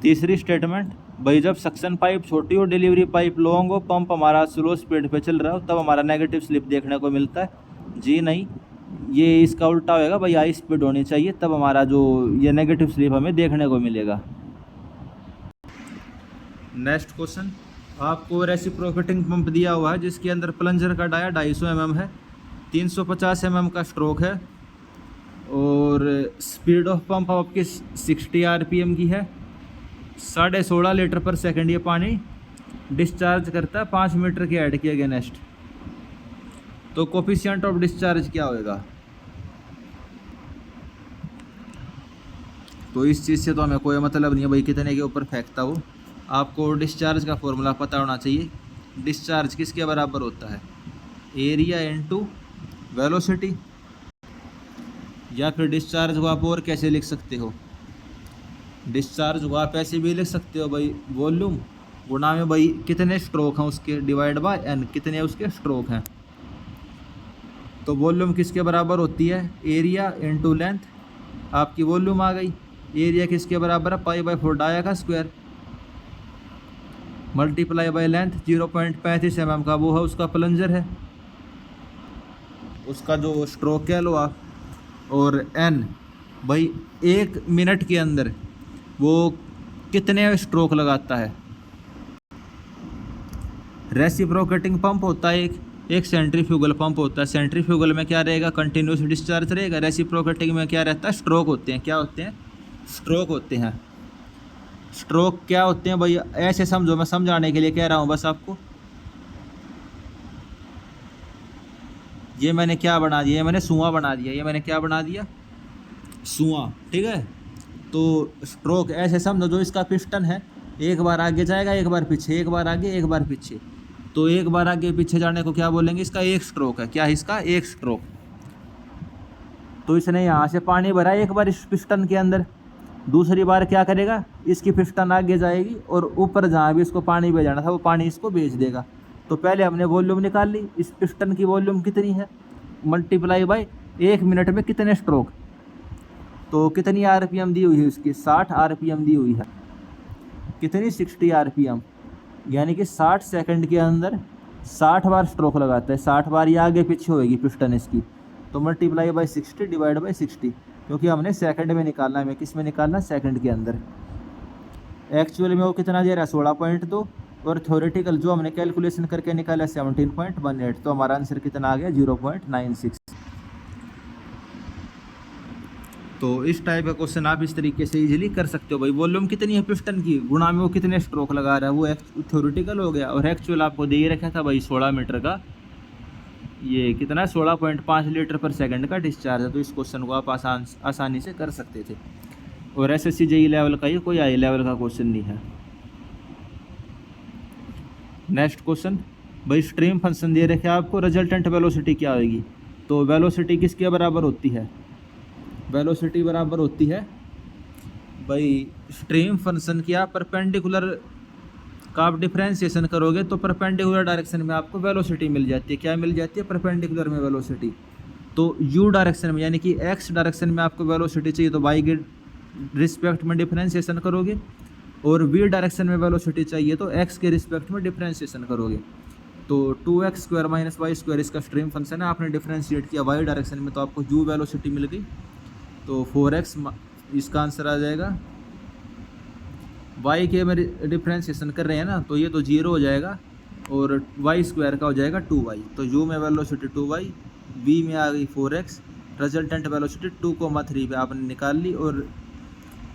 तीसरी स्टेटमेंट, भाई जब सक्शन पाइप छोटी हो, डिलीवरी पाइप लॉन्ग हो, पंप हमारा स्लो स्पीड पे चल रहा हो, तब हमारा नेगेटिव स्लिप देखने को मिलता है। जी नहीं, ये इसका उल्टा होएगा भाई, हाई स्पीड होनी चाहिए, तब हमारा जो ये नेगेटिव स्लिप हमें देखने को मिलेगा। नेक्स्ट क्वेश्चन, आपको रेसिप्रोकेटिंग पंप दिया हुआ है जिसके अंदर प्लंजर का डाया 250 mm है, 350 mm का स्ट्रोक है और स्पीड ऑफ पंप आपकी 60 RPM की है, 16.5 लीटर पर सेकंड ये पानी डिस्चार्ज करता है 5 मीटर के हेड के अगेंस्ट। तो कोफिशिएंट ऑफ डिस्चार्ज क्या होएगा? तो इस चीज़ से तो हमें कोई मतलब नहीं है भाई कितने के ऊपर फेंकता हो, आपको डिस्चार्ज का फॉर्मूला पता होना चाहिए। डिस्चार्ज किसके बराबर होता है? एरिया इनटू वेलोसिटी, या फिर डिस्चार्ज को आप और कैसे लिख सकते हो? डिस्चार्ज को आप ऐसे भी लिख सकते हो भाई, वॉल्यूम गुणा में भाई कितने स्ट्रोक हैं उसके डिवाइड बाय एन, कितने उसके स्ट्रोक हैं। तो वॉल्यूम किसके बराबर होती है? एरिया इनटू लेंथ, आपकी वॉल्यूम आ गई। एरिया किसके बराबर है? π/4 डाया का square multiply by length 0.35 mm का वो है उसका प्लंजर है, उसका जो स्ट्रोक कह लो आप। और एन भाई 1 मिनट के अंदर वो कितने स्ट्रोक लगाता है। रेसिप्रोकेटिंग पंप होता है एक सेंट्रीफ्यूगल पंप होता है। सेंट्रीफ्यूगल में क्या रहेगा? कंटिन्यूस डिस्चार्ज रहेगा। रेसिप्रोकेटिंग में क्या रहता है? स्ट्रोक होते हैं। क्या होते हैं? स्ट्रोक होते हैं। स्ट्रोक क्या होते हैं भाई? ऐसे समझो, मैं समझाने के लिए कह रहा हूँ बस आपको। ये मैंने क्या बना दिया? ये मैंने सुआ बना दिया। ये मैंने क्या बना दिया? सुआ, ठीक है। तो स्ट्रोक ऐसे समझो, जो इसका पिस्टन है एक बार आगे जाएगा, एक बार पीछे, एक बार आगे, एक बार पीछे। तो एक बार आगे पीछे जाने को क्या बोलेंगे? इसका एक स्ट्रोक है। क्या है इसका? एक स्ट्रोक। तो इसने यहाँ से पानी भरा एक बार इस पिस्टन के अंदर, दूसरी बार क्या करेगा? इसकी पिस्टन आगे जाएगी और ऊपर जहाँ भी इसको पानी भेजना था वो पानी इसको भेज देगा। तो पहले हमने वॉल्यूम निकाल ली, इस पिस्टन की वॉल्यूम कितनी है, मल्टीप्लाई बाय 1 मिनट में कितने स्ट्रोक। तो कितनी RPM दी हुई है इसकी? 60 RPM दी हुई है। कितनी? 60 RPM, यानी कि 60 सेकंड के अंदर 60 बार स्ट्रोक लगाता है। 60 बार ये आगे पीछे होएगी पिस्टन इसकी। तो मल्टीप्लाई बाय 60 डिवाइड बाय 60, क्योंकि हमने सेकंड में निकालना है। हमें किस में निकालना? सेकंड के अंदर। एक्चुअल में वो कितना दे रहा है? 16.2, और थ्योरेटिकल जो हमने कैलकुलेशन करके निकाला 17.18। तो हमारा आंसर कितना आ गया? 0.96। तो इस टाइप का क्वेश्चन आप इस तरीके से इजीली कर सकते हो भाई। वॉल्यूम कितनी है पिस्टन की, गुणा में वो कितने स्ट्रोक लगा रहा है, वो थ्योरेटिकल हो गया। और एक्चुअल आपको दे ही रखा था भाई 16 मीटर का, ये कितना 16.5 लीटर पर सेकंड का डिस्चार्ज है। तो इस क्वेश्चन को आप आसानी से कर सकते थे। और SSC JEE लेवल का ये कोई हाई लेवल का क्वेश्चन नहीं है। नेक्स्ट क्वेश्चन, भाई स्ट्रीम फंक्शन दे रखे आपको, रिजल्टेंट वेलोसिटी क्या होगी? तो वेलोसिटी किसके बराबर होती है? वेलोसिटी बराबर होती है भाई स्ट्रीम फंक्शन की आप परपेंडिकुलर का आप डिफ्रेंशिएशन करोगे तो परपेंडिकुलर डायरेक्शन में आपको वेलोसिटी मिल जाती है। क्या मिल जाती है? परपेंडिकुलर में वेलोसिटी। तो u डायरेक्शन में यानी कि x डायरेक्शन में आपको वेलोसिटी चाहिए तो y के रिस्पेक्ट में डिफ्रेंशिएशन करोगे, और v डायरेक्शन में वेलोसिटी चाहिए तो x के रिस्पेक्ट में डिफ्रेंशिएशन करोगे। तो 2x² - y² इसका स्ट्रीम फंक्शन है। आपने डिफ्रेंशिएट किया y डायरेक्शन में तो आपको u वेलोसिटी मिल गई। तो 4x इसका आंसर आ जाएगा। y के में डिफ्रेंशिएशन कर रहे हैं ना, तो ये तो 0 हो जाएगा और y² का हो जाएगा 2y। तो u में वेलोसिटी 2y, v में आ गई 4x, रिजल्टेंट वेलोसिटी 2,3 पे आपने निकाल ली। और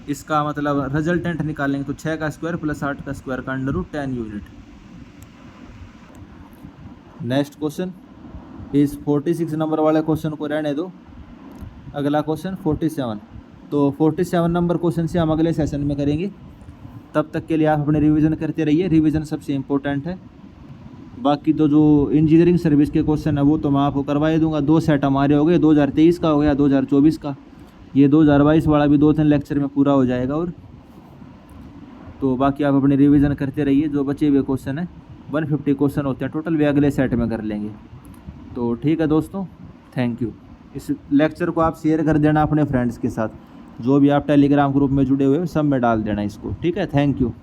इसका मतलब रिजल्टेंट निकालेंगे तो 6 का स्क्वायर प्लस 8 का स्क्वायर का √10 यूनिट। नेक्स्ट क्वेश्चन, इस 46 नंबर वाले क्वेश्चन को रहने दो। अगला क्वेश्चन 47। तो 47 नंबर क्वेश्चन से हम अगले सेशन में करेंगे। तब तक के लिए आप अपने रिवीजन करते रहिए, रिवीजन सबसे इम्पोर्टेंट है। बाकी तो जो इंजीनियरिंग सर्विस के क्वेश्चन है वो तो मैं आपको करवा ही दूंगा। 2 सेट हमारे हो गए, 2023 का हो गया, 2024 का। ये 2022 वाला भी 2-3 लेक्चर में पूरा हो जाएगा। और तो बाकी आप अपने रिवीजन करते रहिए, जो बचे हुए क्वेश्चन है 150 क्वेश्चन होते हैं टोटल, वे अगले सेट में कर लेंगे। तो ठीक है दोस्तों, थैंक यू। इस लेक्चर को आप शेयर कर देना अपने फ्रेंड्स के साथ, जो भी आप टेलीग्राम ग्रुप में जुड़े हुए हैं सब में डाल देना इसको, ठीक है। Thank you.